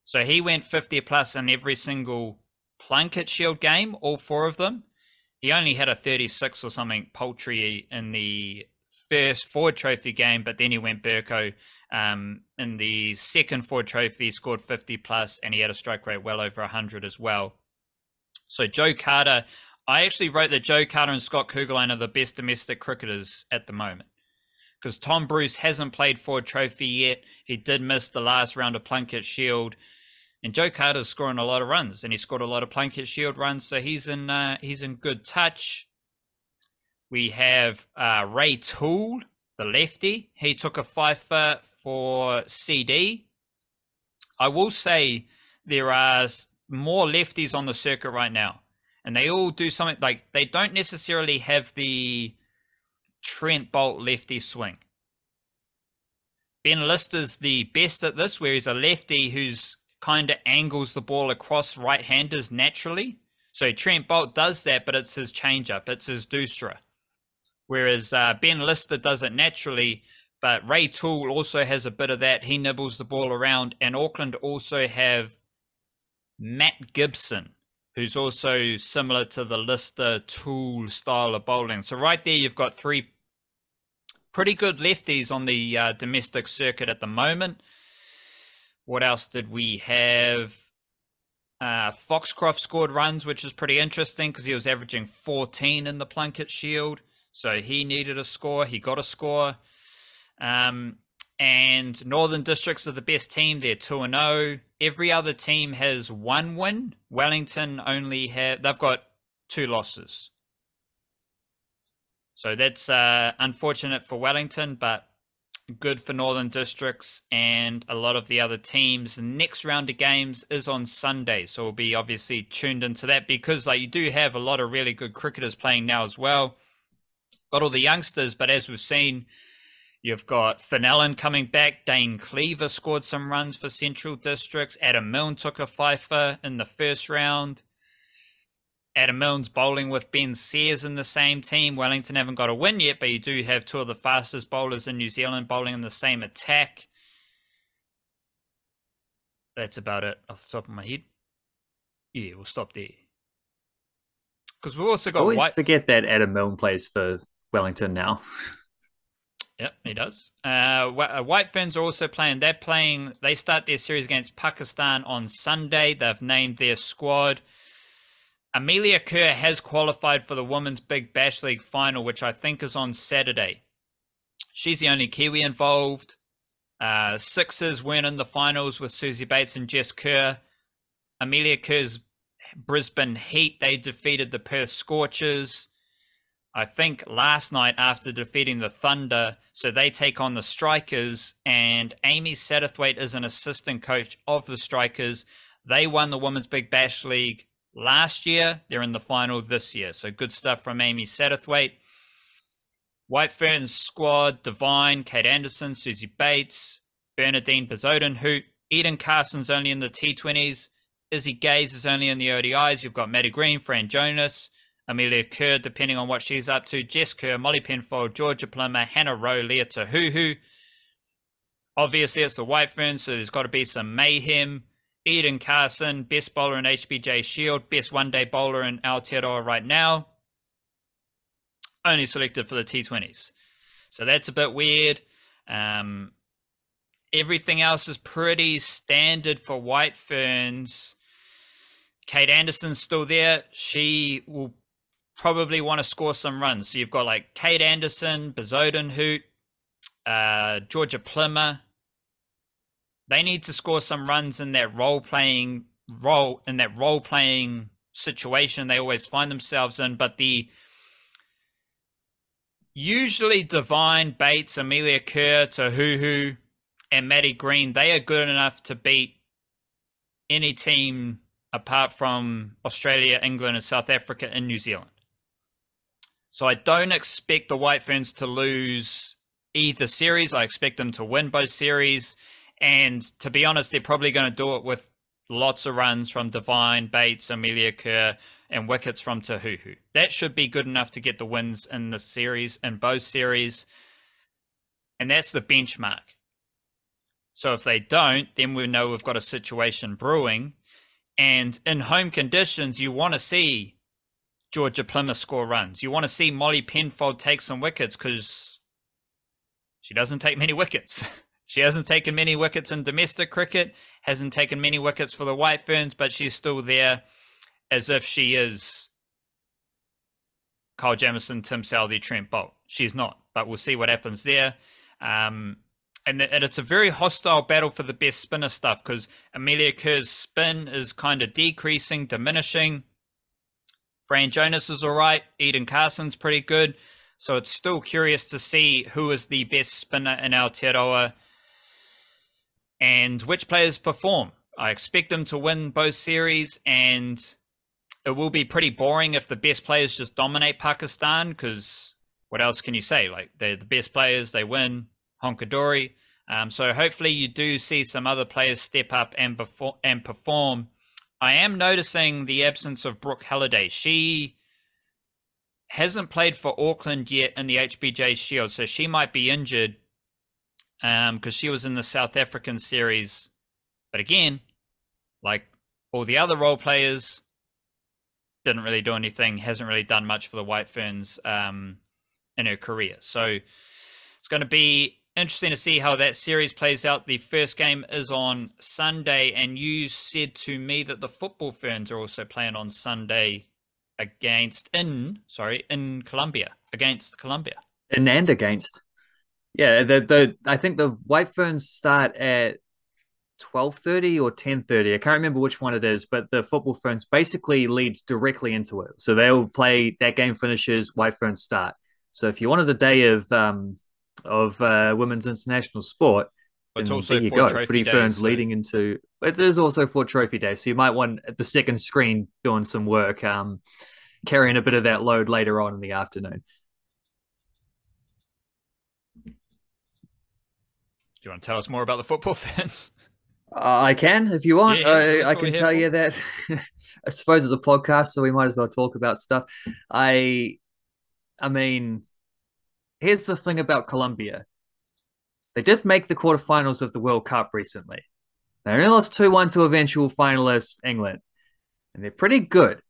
So he went 50 plus in every single Plunkett Shield game, all 4 of them. He only had a 36 or something paltry in the first Ford Trophy game, but then he went Burko in the second Ford Trophy, scored 50 plus, and he had a strike rate well over 100 as well. So Joe Carter, I actually wrote that Joe Carter and Scott Kugelheim are the best domestic cricketers at the moment, because Tom Bruce hasn't played Ford Trophy yet. He did miss the last round of Plunkett Shield. And Joe Carter's scoring a lot of runs, and he scored a lot of Plunkett Shield runs, so he's in good touch. We have Ray Toole, the lefty. He took a fifer for CD. I will say there are more lefties on the circuit right now, and they all do something like they don't necessarily have the Trent Bolt lefty swing. Ben Lister's the best at this, where he's a lefty who's kind of angles the ball across right-handers naturally. So Trent Bolt does that, but it's his change-up. It's his doosra. Whereas Ben Lister does it naturally, but Ray Toole also has a bit of that. He nibbles the ball around. And Auckland also have Matt Gibson, who's also similar to the Lister Toole style of bowling. So right there, you've got 3 pretty good lefties on the domestic circuit at the moment. What else did we have? Foxcroft scored runs, which is pretty interesting because he was averaging 14 in the Plunkett Shield. So he needed a score. He got a score. And Northern Districts are the best team. They're 2-0. Every other team has 1 win. Wellington they've got 2 losses. So that's unfortunate for Wellington, but good for Northern Districts and a lot of the other teams. The next round of games is on Sunday, so we'll be obviously tuned into that, because you do have a lot of really good cricketers playing now as well. Got all the youngsters, but as we've seen, you've got Fenelon coming back. Dane Cleaver scored some runs for Central Districts. Adam Milne took a fifer in the first round. Adam Milne's bowling with Ben Sears in the same team. Wellington haven't got a win yet, but you do have 2 of the fastest bowlers in New Zealand bowling in the same attack. That's about it off the top of my head. Yeah, we'll stop there. Because we've also got I always forget that Adam Milne plays for Wellington now. Yep, he does. White Ferns are also playing. They start their series against Pakistan on Sunday. They've named their squad. Amelia Kerr has qualified for the Women's Big Bash League final, which I think is on Saturday. She's the only Kiwi involved. Sixers weren't in the finals with Susie Bates and Jess Kerr. Amelia Kerr's Brisbane Heat, they defeated the Perth Scorchers, I think, last night after defeating the Thunder. So they take on the Strikers, and Amy Satterthwaite is an assistant coach of the Strikers. They won the Women's Big Bash League last year. They're in the final this year. So good stuff from Amy Satterthwaite. White Ferns squad: Devine, Kate Anderson, Susie Bates, Bernadine Bezodenhout. Eden Carson's only in the T20s. Izzy Gaze is only in the ODIs. You've got Maddie Green, Fran Jonas, Amelia Kerr, depending on what she's up to, Jess Kerr, Molly Penfold, Georgia Plummer, Hannah Rowe, Leah Tahuhu. Obviously, it's the White Ferns, so there's got to be some mayhem. Eden Carson, best bowler in HBJ Shield, best one-day bowler in Aotearoa right now. Only selected for the T20s. So that's a bit weird. Everything else is pretty standard for White Ferns. Kate Anderson's still there. She will probably want to score some runs. So you've got like Kate Anderson, Bezodenhout, Georgia Plummer. They need to score some runs in that role playing situation they always find themselves in. But usually Devine, Bates, Amelia Kerr, Tahuhu, and Maddie Green, they are good enough to beat any team apart from Australia, England, and South Africa and New Zealand. So I don't expect the White Ferns to lose either series. I expect them to win both series. And to be honest, they're probably going to do it with lots of runs from Devine, Bates, Amelia Kerr, and wickets from Tahuhu. That should be good enough to get the wins in the series, in both series. And that's the benchmark. So if they don't, then we know we've got a situation brewing. And in home conditions, you want to see Georgia Plymouth score runs. You want to see Molly Penfold take some wickets because she doesn't take many wickets. She hasn't taken many wickets in domestic cricket, hasn't taken many wickets for the White Ferns, but she's still there as if she is Kyle Jamieson, Tim Southey, Trent Bolt. She's not, but we'll see what happens there. And it's a very hostile battle for the best spinner stuff because Amelia Kerr's spin is kind of decreasing, diminishing. Fran Jonas is all right. Eden Carson's pretty good. So it's still curious to see who is the best spinner in Aotearoa and which players perform. I expect them to win both series, and it will be pretty boring if the best players just dominate Pakistan, because what else can you say? Like, they're the best players, they win, honkadori. So hopefully you do see some other players step up and perform. I am noticing the absence of Brooke Halliday. She hasn't played for Auckland yet in the HBJ Shield, so she might be injured because she was in the South African series. But again, like all the other role players, didn't really do anything, hasn't really done much for the White Ferns in her career. So it's going to be interesting to see how that series plays out. The first game is on Sunday, and you said to me that the football Ferns are also playing on Sunday in Colombia, against Colombia. Against. Yeah, I think the White Ferns start at 12:30 or 10:30. I can't remember which one it is, but the football Ferns basically lead directly into it. So they'll play, that game finishes, White Ferns start. So if you wanted a day of women's international sport, But it's then also there you for go. Trophy Footy Day, Ferns so leading into it is also for Trophy Day. So you might want the second screen doing some work, carrying a bit of that load later on in the afternoon. Do you want to tell us more about the football Ferns? I can, if you want. Yeah, I can tell you that. I suppose it's a podcast, so we might as well talk about stuff. I mean, here's the thing about Colombia. They did make the quarterfinals of the World Cup recently. They only lost 2-1 to eventual finalists England, and they're pretty good.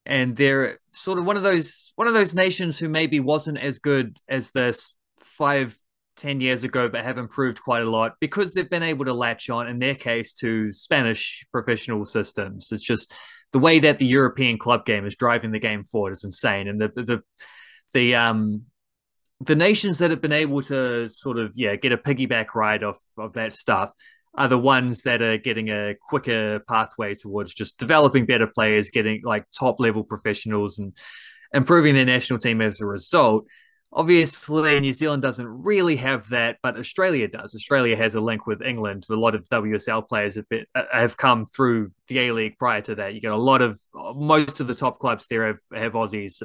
And they're sort of one of those nations who maybe wasn't as good as this 5-10 years ago, but have improved quite a lot because they've been able to latch on, in their case, to Spanish professional systems. It's just the way that the European club game is driving the game forward is insane. And the nations that have been able to sort of get a piggyback ride of that stuff are the ones that are getting a quicker pathway towards just developing better players, getting like top level professionals and improving their national team as a result. Obviously, New Zealand doesn't really have that, but Australia does. Australia has a link with England. A lot of WSL players have come through the A-League prior to that. You get most of the top clubs there have Aussies.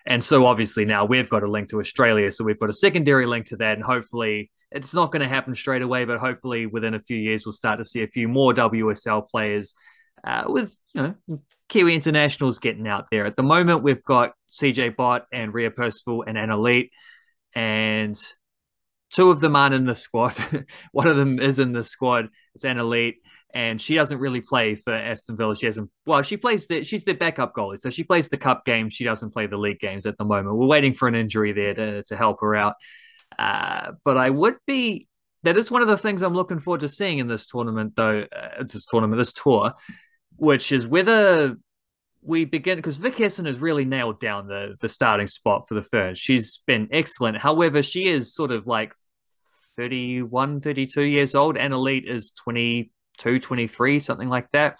And so obviously now we've got a link to Australia. So we've got a secondary link to that. And hopefully it's not going to happen straight away, but hopefully within a few years, we'll start to see a few more WSL players with Kiwi internationals getting out there. At the moment, we've got CJ Bott and Rhea Percival and Anna Leet, and two of them aren't in the squad. One of them is in the squad. It's Anna Leet, and she doesn't really play for Aston Villa. She's their backup goalie, so she plays the cup games. She doesn't play the league games at the moment. We're waiting for an injury there to help her out. But that is one of the things I'm looking forward to seeing in this tournament, though. This tour, which is whether we begin, because Vic Hesson has really nailed down the starting spot for the Ferns. She's been excellent. However, she is sort of like 31, 32 years old. Anna Leet is 22, 23, something like that.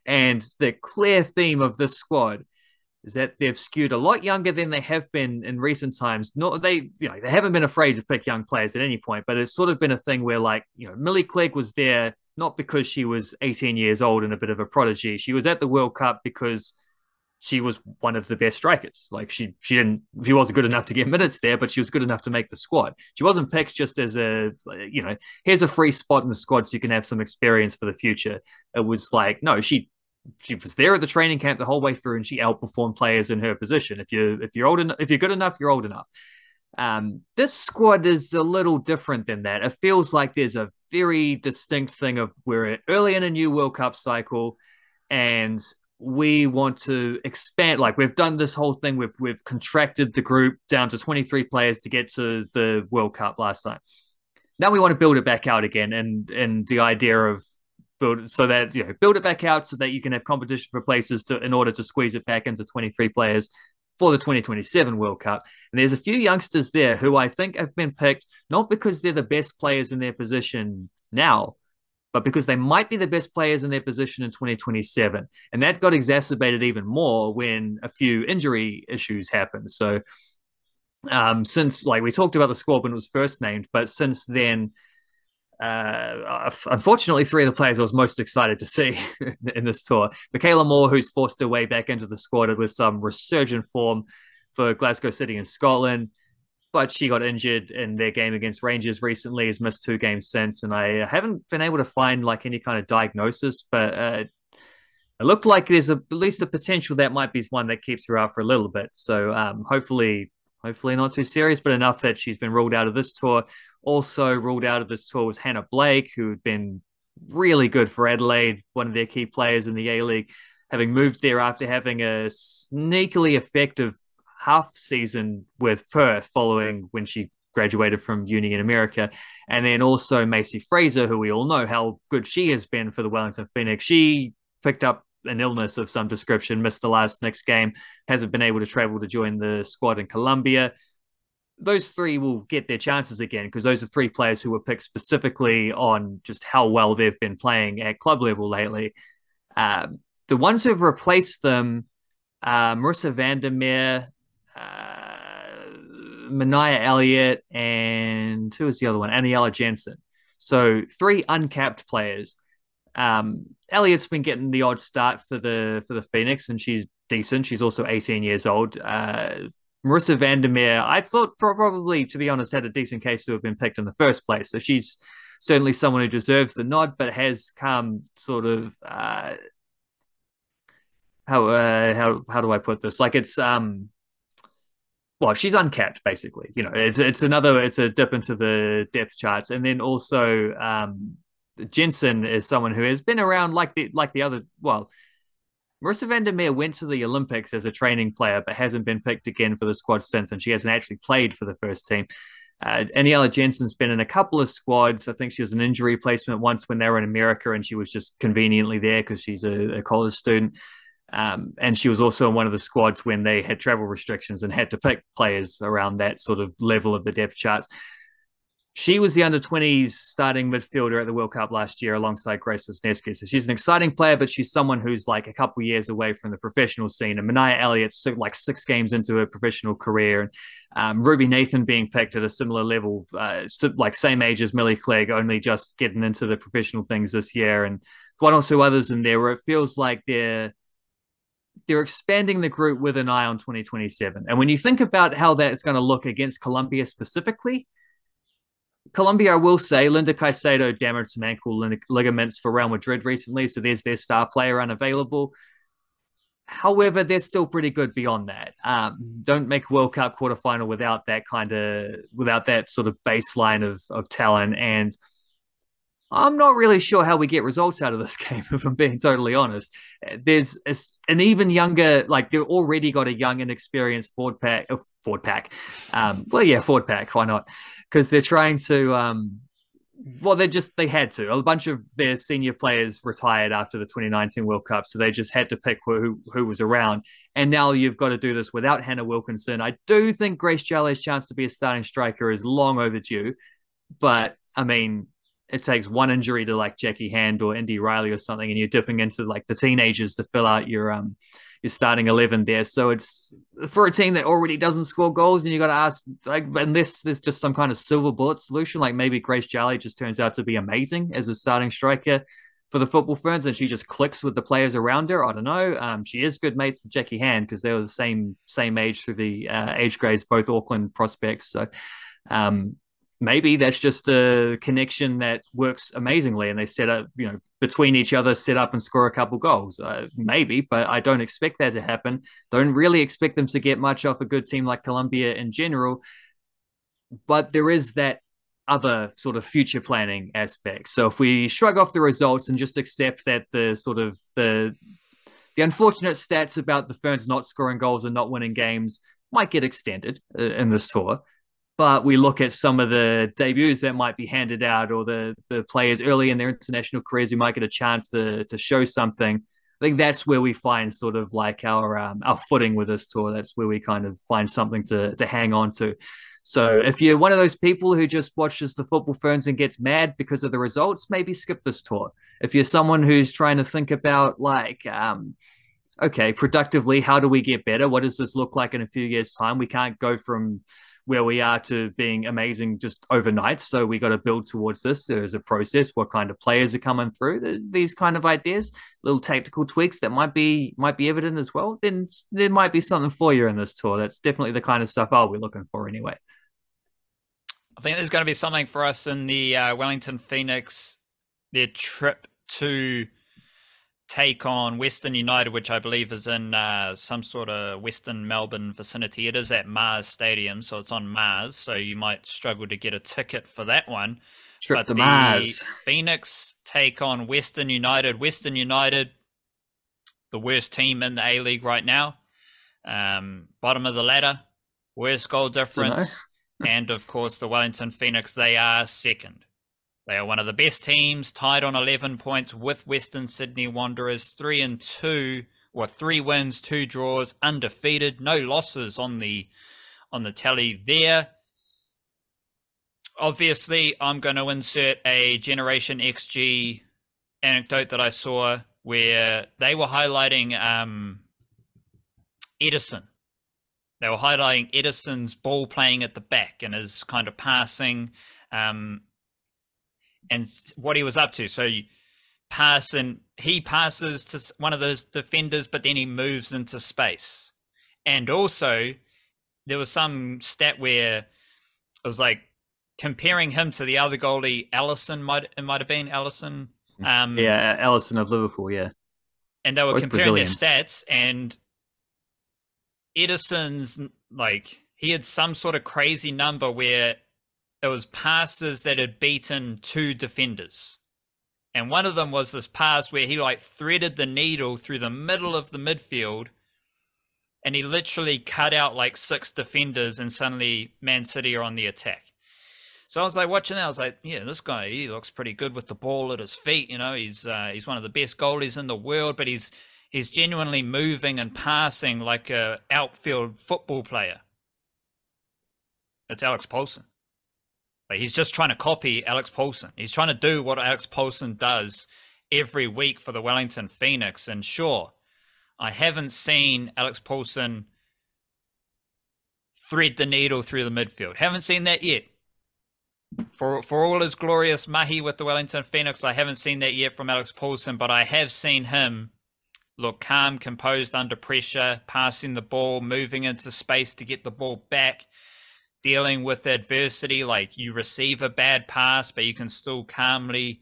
And the clear theme of this squad is that they've skewed a lot younger than they have been in recent times. They haven't been afraid to pick young players at any point, but it's sort of been a thing where, like, Millie Clegg was there not because she was 18 years old and a bit of a prodigy. She was at the World Cup because she was one of the best strikers. Like, she wasn't good enough to get minutes there, but she was good enough to make the squad. She wasn't picked just as here's a free spot in the squad so you can have some experience for the future. It was like, no, she was there at the training camp the whole way through, and she outperformed players in her position. If you're good enough, you're old enough. This squad is a little different than that. It feels like there's a very distinct thing of we're early in a new World Cup cycle, and we want to expand. Like we've done this whole thing, we've contracted the group down to 23 players to get to the World Cup last time. Now we want to build it back out again, and the idea of build so that build it back out so that you can have competition for places in order to squeeze it back into 23 players for the 2027 World Cup. And there's a few youngsters there who I think have been picked not because they're the best players in their position now, but because they might be the best players in their position in 2027. And that got exacerbated even more when a few injury issues happened. So since, like, we talked about the squad when it was first named, but since then, unfortunately, three of the players I was most excited to see in this tour. Michaela Moore, who's forced her way back into the squad with some resurgent form for Glasgow City in Scotland, but she got injured in their game against Rangers recently, has missed 2 games since, and I haven't been able to find like any kind of diagnosis, but it looked like there's at least a potential that might be one that keeps her out for a little bit. So hopefully not too serious, but enough that she's been ruled out of this tour. Also ruled out of this tour was Hannah Blake, who had been really good for Adelaide, one of their key players in the A-League, having moved there after having a sneakily effective half season with Perth following when she graduated from uni in America. And then also Macy Fraser, who we all know how good she has been for the Wellington Phoenix. She picked up an illness of some description, missed the last next game, hasn't been able to travel to join the squad in Colombia. Those 3 will get their chances again because those are 3 players who were picked specifically on just how well they've been playing at club level lately. The ones who've replaced them, Marissa Vandermeer, Mania Elliott, and who was the other one? Aniela Jensen. So 3 uncapped players. Elliott's been getting the odd start for the Phoenix, and she's decent. She's also 18 years old. Marissa Vandermeer, I thought probably, to be honest, had a decent case to have been picked in the first place. So she's certainly someone who deserves the nod, but has come sort of how do I put this? Like it's well, she's uncapped basically. It's a dip into the depth charts, and then also Jensen is someone who has been around like the other. Well, Marissa Vandermeer went to the Olympics as a training player, but hasn't been picked again for the squad since, and she hasn't actually played for the first team. Aniela Jensen's been in a couple of squads. I think she was an injury replacement once when they were in America, and she was just conveniently there because she's a college student. And she was also in one of the squads when they had travel restrictions and had to pick players around that sort of level of the depth charts. She was the under-20s starting midfielder at the World Cup last year alongside Grace Wisniewski. So she's an exciting player, but she's someone who's like a couple of years away from the professional scene. And Mania Elliott's like 6 games into her professional career. And Ruby Nathan being picked at a similar level, like same age as Millie Clegg, only just getting into the professional things this year. And one or two others in there where it feels like they're expanding the group with an eye on 2027. And when you think about how that's going to look against Colombia specifically, Colombia, I will say, Linda Caicedo damaged some ankle ligaments for Real Madrid recently, so there's their star player unavailable. However, they're still pretty good beyond that. Don't make a World Cup quarterfinal without that sort of baseline of talent. And I'm not really sure how we get results out of this game, if I'm being totally honest. There's an even younger, like they've already got a young and experienced forward pack. Forward pack. Why not? Because they're trying to, they had to. A bunch of their senior players retired after the 2019 World Cup, so they just had to pick who was around. And now you've got to do this without Hannah Wilkinson. I do think Grace Jale's chance to be a starting striker is long overdue, but I mean, it takes one injury to like Jackie Hand or Indy Riley or something, and you're dipping into like the teenagers to fill out your starting 11 there. So it's for a team that already doesn't score goals, and you got to ask, like, unless there's just some kind of silver bullet solution, like maybe Grace Jale just turns out to be amazing as a starting striker for the Football Ferns, and she just clicks with the players around her. I don't know. She is good mates with Jackie Hand because they were the same age through the age grades, both Auckland prospects. So maybe that's just a connection that works amazingly, and they set up, between each other, set up and score a couple goals. Maybe, but I don't expect that to happen. Don't really expect them to get much off a good team like Colombia in general. But there is that other sort of future planning aspects. So if we shrug off the results and just accept that the sort of the unfortunate stats about the Ferns not scoring goals and not winning games might get extended in this tour, but we look at some of the debuts that might be handed out, or the players early in their international careers who might get a chance to show something. I think that's where we find sort of like our footing with this tour. That's where we kind of find something to hang on to. So if you're one of those people who just watches the football Ferns and gets mad because of the results, maybe skip this tour. If you're someone who's trying to think about like okay, productively, how do we get better? What does this look like in a few years' time? We can't go from where we are to being amazing just overnight. So we got to build towards this. There's a process. What kind of players are coming through? There's these kind of ideas, little tactical tweaks that might be evident as well. Then there might be something for you in this tour. That's definitely the kind of stuff I'll be looking for anyway. I think there's going to be something for us in the Wellington Phoenix, their trip to take on Western United, which I believe is in some sort of Western Melbourne vicinity. It is at Mars Stadium, so it's on Mars, so you might struggle to get a ticket for that one. Trip but to the Mars. Phoenix take on Western United. Western United, the worst team in the A-League right now. Bottom of the ladder, worst goal difference. And, of course, the Wellington Phoenix, they are second. They are one of the best teams, tied on 11 points with Western Sydney Wanderers, 3-2, or 3 wins, 2 draws, undefeated, no losses on the tally there. Obviously, I'm going to insert a Generation XG anecdote that I saw where they were highlighting Edison. They were highlighting Edison's ball playing at the back and his kind of passing and what he was up to. So he passes to one of those defenders, but then he moves into space. And also, there was some stat where it was like comparing him to the other goalie, Allison. It might have been Allison. Yeah, Allison of Liverpool. Yeah, and they were both comparing Brazilians. their stats, and Edison's, like, he had some sort of crazy number where it was passes that had beaten 2 defenders. And one of them was this pass where he like threaded the needle through the middle of the midfield and he literally cut out like 6 defenders and suddenly Man City are on the attack. So I was like watching that, I was like, yeah, this guy, he looks pretty good with the ball at his feet. You know, he's one of the best goalies in the world, but he's genuinely moving and passing like a outfield football player. It's Alex Paulsen. Like, he's just trying to copy Alex Paulsen. He's trying to do what Alex Paulsen does every week for the Wellington Phoenix. And sure, I haven't seen Alex Paulsen thread the needle through the midfield. Haven't seen that yet. For all his glorious mahi with the Wellington Phoenix, I haven't seen that yet from Alex Paulsen, but I have seen him look calm, composed under pressure, passing the ball, moving into space to get the ball back, dealing with adversity. Like, you receive a bad pass, but you can still calmly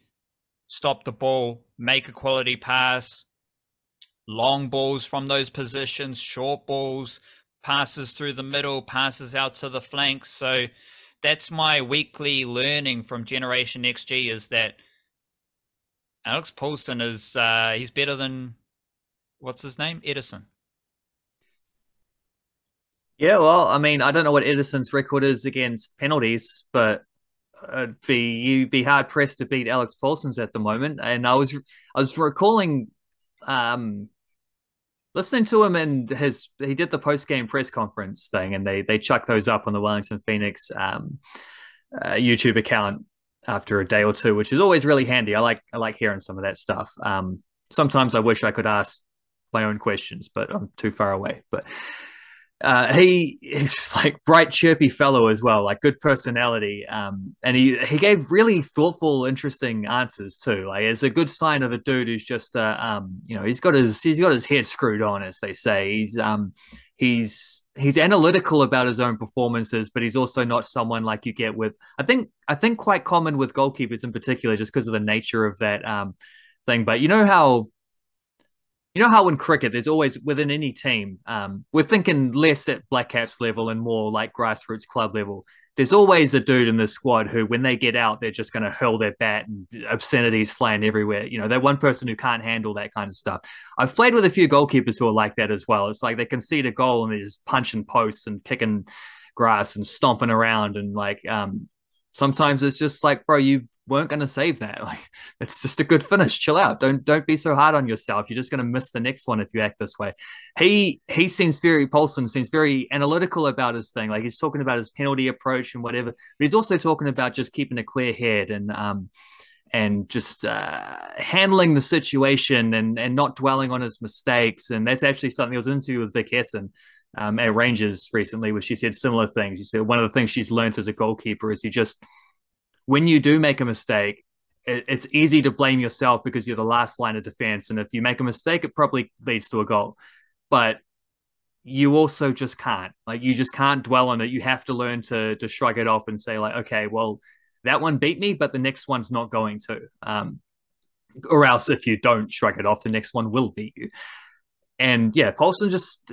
stop the ball, make a quality pass, long balls from those positions, short balls, passes through the middle, passes out to the flanks. So that's my weekly learning from Generation XG, is that Alex Paulsen is he's better than, what's his name? Edison. Yeah, well, I mean, I don't know what Edison's record is against penalties, but you'd be hard pressed to beat Alex Paulsen's at the moment. And I was recalling listening to him, and he did the post game press conference thing, and they chucked those up on the Wellington Phoenix YouTube account after a day or two, which is always really handy. I like hearing some of that stuff. Sometimes I wish I could ask my own questions, but I'm too far away. But he's like bright, chirpy fellow as well, like good personality. And he gave really thoughtful, interesting answers too. Like, it's a good sign of a dude who's just he's got his head screwed on, as they say. He's analytical about his own performances, but he's also not someone like you get with, I think quite common with goalkeepers in particular, just because of the nature of that thing. But you know how You know how in cricket, there's always within any team, we're thinking less at Blackcaps level and more like grassroots club level. There's always a dude in the squad who, when they get out, they're just going to hurl their bat and obscenities flying everywhere. You know, they're one person who can't handle that kind of stuff. I've played with a few goalkeepers who are like that as well. It's like they concede a goal and they're just punching posts and kicking grass and stomping around and like sometimes it's just like, bro, you weren't going to save that. Like, it's just a good finish. Chill out. Don't be so hard on yourself. You're just going to miss the next one if you act this way. He seems very Paulson seems very analytical about his thing. Like he's talking about his penalty approach and whatever. But he's also talking about just keeping a clear head and just handling the situation and not dwelling on his mistakes. And that's actually something. There was an interview with Vic Hessen at Rangers recently where she said similar things. She said one of the things she's learned as a goalkeeper is you just, when you do make a mistake, it's easy to blame yourself because you're the last line of defense. And if you make a mistake, it probably leads to a goal. But you also just can't. Like, you just can't dwell on it. You have to learn to shrug it off and say, like, okay, well, that one beat me, but the next one's not going to. Or else if you don't shrug it off, the next one will beat you. And yeah, Paulson just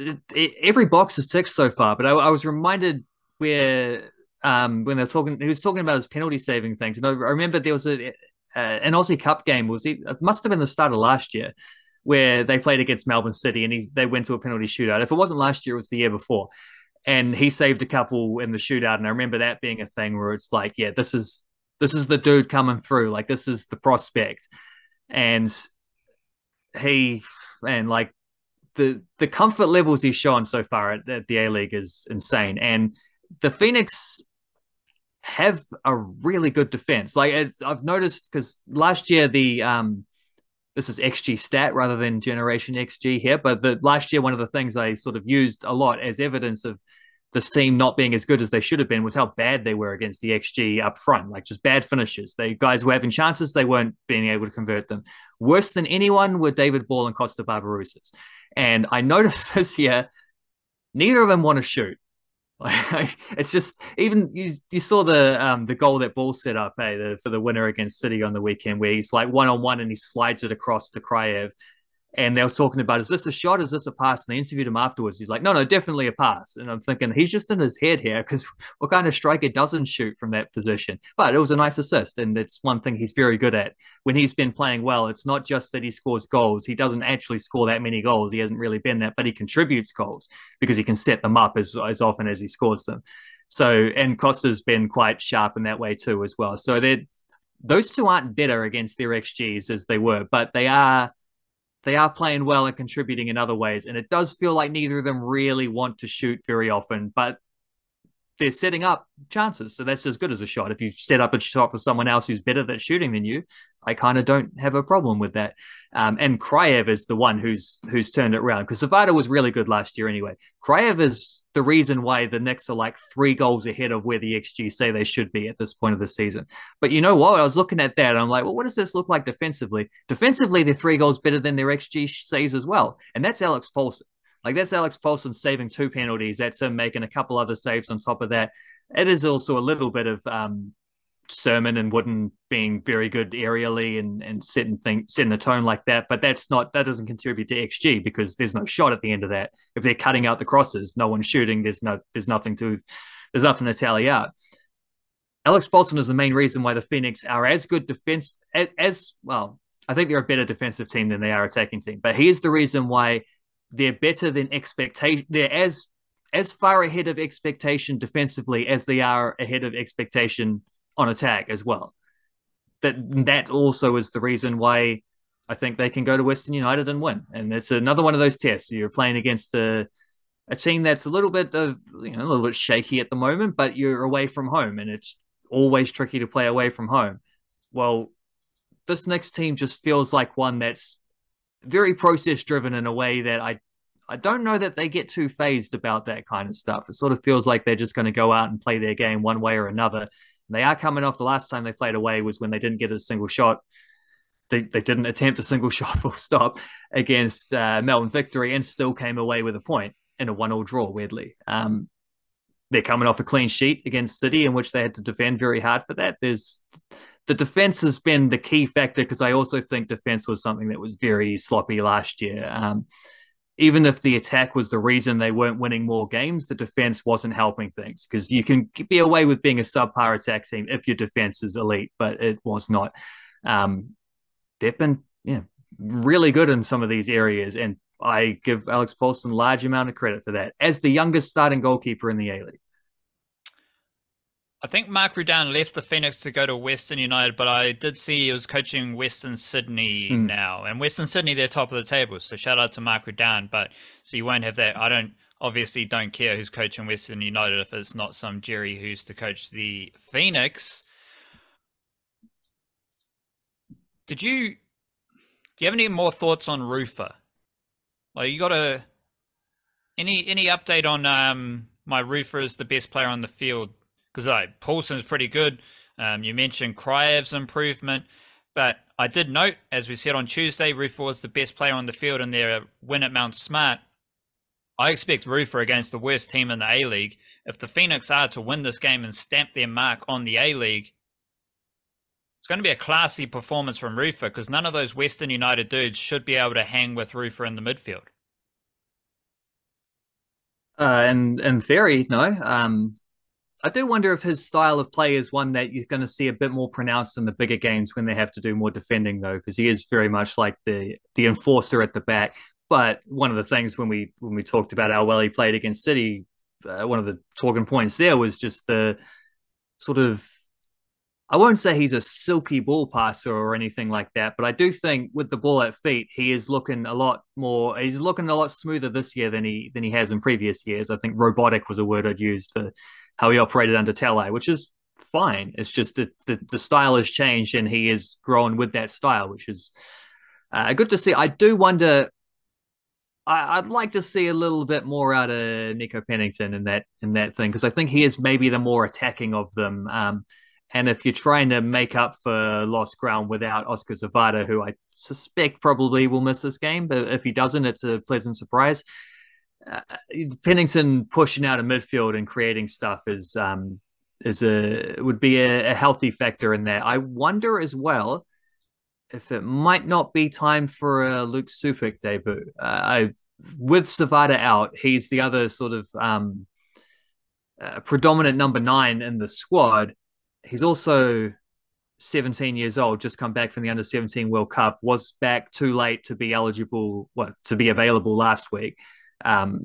every box is ticked so far. But I was reminded where when they're talking, he was talking about his penalty saving things, and I remember there was an Aussie Cup game. It must have been the start of last year where they played against Melbourne City, and they went to a penalty shootout. If it wasn't last year, it was the year before, and he saved a couple in the shootout. And I remember that being a thing where it's like, yeah, this is the dude coming through. Like, this is the prospect, and he and like the comfort levels he's shown so far at the A League is insane. And the Phoenix have a really good defense. Like, I've noticed because last year this is XG stat rather than generation XG here, but last year one of the things I sort of used a lot as evidence of this team not being as good as they should have been was how bad they were against the XG up front, like just bad finishes. They guys were having chances, they weren't being able to convert them. Worse than anyone were David Ball and Costa Barbarouses. And I noticed this year, neither of them want to shoot. Like, it's just, even you saw the goal that Ball set up, for the winner against City on the weekend, where he's like 1-on-1 and he slides it across to Kraev. And they were talking about, is this a shot? Is this a pass? And they interviewed him afterwards. He's like, no, definitely a pass. And I'm thinking, he's just in his head here, because what kind of striker doesn't shoot from that position? But it was a nice assist. And it's one thing he's very good at. When he's been playing well, it's not just that he scores goals. He doesn't actually score that many goals. He hasn't really been that, but he contributes goals because he can set them up as often as he scores them. So, and Costa's been quite sharp in that way too as well. So those two aren't better against their XGs as they were, but they are playing well and contributing in other ways. And it does feel like neither of them really want to shoot very often, but they're setting up chances. So that's as good as a shot. If you set up a shot for someone else who's better at shooting than you, I kind of don't have a problem with that. And Kraev is the one who's turned it around, because Zavada was really good last year anyway. Kraev is the reason why the Knicks are like 3 goals ahead of where the XG say they should be at this point of the season. But you know what? I was looking at that and I'm like, well, what does this look like defensively? Defensively, they're 3 goals better than their XG says as well. And that's Alex Paulson. Like, that's Alex Paulson saving 2 penalties. That's him making a couple other saves on top of that. It is also a little bit of Sermon and Wooden being very good aerially and setting a tone like that. But that doesn't contribute to XG, because there's no shot at the end of that. If they're cutting out the crosses, no one's shooting. There's nothing to tally out. Alex Paulson is the main reason why the Phoenix are as good defense as well. I think they're a better defensive team than they are attacking team. But here's the reason why they're better than expectation. They're as far ahead of expectation defensively as they are ahead of expectation on attack as well. That also is the reason why I think they can go to Western United and win. And it's another one of those tests. You're playing against a team that's a little bit shaky at the moment, but you're away from home, and it's always tricky to play away from home. Well, this next team just feels like one that's very process driven in a way that I don't know that they get too phased about that kind of stuff. It sort of feels like they're just going to go out and play their game one way or another. And they are coming off, the last time they played away was when they didn't get a single shot. They didn't attempt a single shot, full stop, against Melbourne Victory, and still came away with a point in a 1-1 draw, weirdly. They're coming off a clean sheet against City, in which they had to defend very hard for that. the defense has been the key factor because I also think defense was something that was very sloppy last year. Even if the attack was the reason they weren't winning more games, the defense wasn't helping things because you can be away with being a subpar attack team if your defense is elite, but it was not. They've been really good in some of these areas, and I give Alex Paulson a large amount of credit for that as the youngest starting goalkeeper in the A-League. I think Mark Rudan left the Phoenix to go to Western United, but I did see he was coaching Western Sydney now. And Western Sydney, they're top of the table. So shout out to Mark Rudan. But so you won't have that. I obviously don't care who's coaching Western United if it's not some Jerry who's to coach the Phoenix. Do you have any more thoughts on Rufer? Like, you got any update on my Rufer is the best player on the field? Because Paulson's pretty good. You mentioned Kraev's improvement. But I did note, as we said on Tuesday, Rufer was the best player on the field in their win at Mount Smart. I expect Rufer against the worst team in the A-League. If the Phoenix are to win this game and stamp their mark on the A-League, it's going to be a classy performance from Rufer because none of those Western United dudes should be able to hang with Rufer in the midfield. In theory, no. I do wonder if his style of play is one that you're going to see a bit more pronounced in the bigger games when they have to do more defending, though, because he is very much like the enforcer at the back. But one of the things when we talked about how well he played against City, one of the talking points there was just the sort of, I won't say he's a silky ball passer or anything like that, but I do think with the ball at feet, he is looking a lot more. He's looking a lot smoother this year than he has in previous years. I think robotic was a word I'd used for how he operated under Tele, which is fine. It's just that the style has changed and he is growing with that style, which is good to see. I do wonder. I'd like to see a little bit more out of Nico Pennington in that thing because I think he is maybe the more attacking of them. And if you're trying to make up for lost ground without Oscar Zavada, who I suspect probably will miss this game, but if he doesn't, it's a pleasant surprise. Pennington pushing out of midfield and creating stuff would be a healthy factor in that. I wonder as well if it might not be time for a Luke Supik debut. With Zavada out, he's the other sort of predominant number 9 in the squad. He's also 17 years old, just come back from the Under-17 World Cup, was back too late to be available last week. I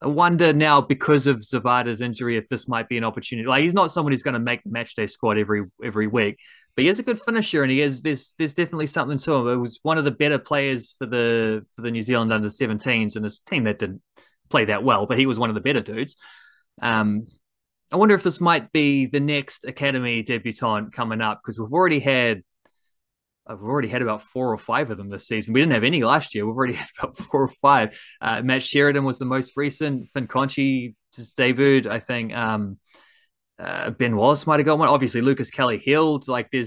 wonder now, because of Zavada's injury, if this might be an opportunity. Like, he's not someone who's going to make the matchday squad every week, but he is a good finisher, and there's definitely something to him. It was one of the better players for the New Zealand Under-17s, and this team that didn't play that well, but he was one of the better dudes. I wonder if this might be the next academy debutant coming up because we've already had about 4 or 5 of them this season. We didn't have any last year. We've already had about 4 or 5. Matt Sheridan was the most recent. Finn Conchi just debuted. I think Ben Wallace might have got one. Obviously, Lucas Kelly healed. Like there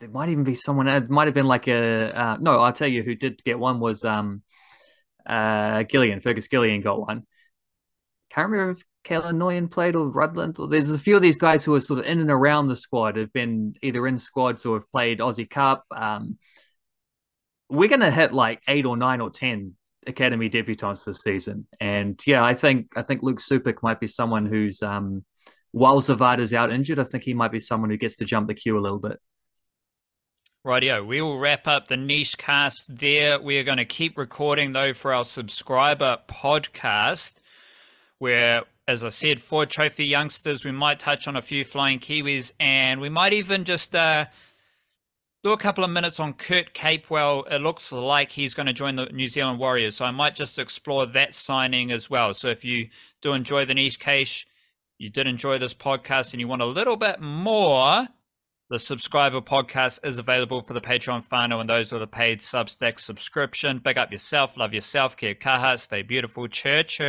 might even be someone. It might have been like no. I'll tell you who did get one was Gillian. Fergus Gillian got one. Can't remember if Kayla Noyan played or Rudland. There's a few of these guys who are sort of in and around the squad, have been either in squads or have played Aussie Cup. We're going to hit like 8 or 9 or 10 academy debutants this season. And yeah, I think Luke Supik might be someone who's, while Zavada's out injured, I think he might be someone who gets to jump the queue a little bit. Rightio, we will wrap up the Niche Cast there. We are going to keep recording, though, for our subscriber podcast, where, as I said, 4 trophy youngsters, we might touch on a few flying Kiwis, and we might even just do a couple of minutes on Kurt Capewell. It looks like he's going to join the New Zealand Warriors, so I might just explore that signing as well. So if you do enjoy the Niche Case, you did enjoy this podcast, and you want a little bit more, the subscriber podcast is available for the Patreon whānau and those with a paid Substack subscription. Big up yourself, love yourself, kia kaha, stay beautiful, church.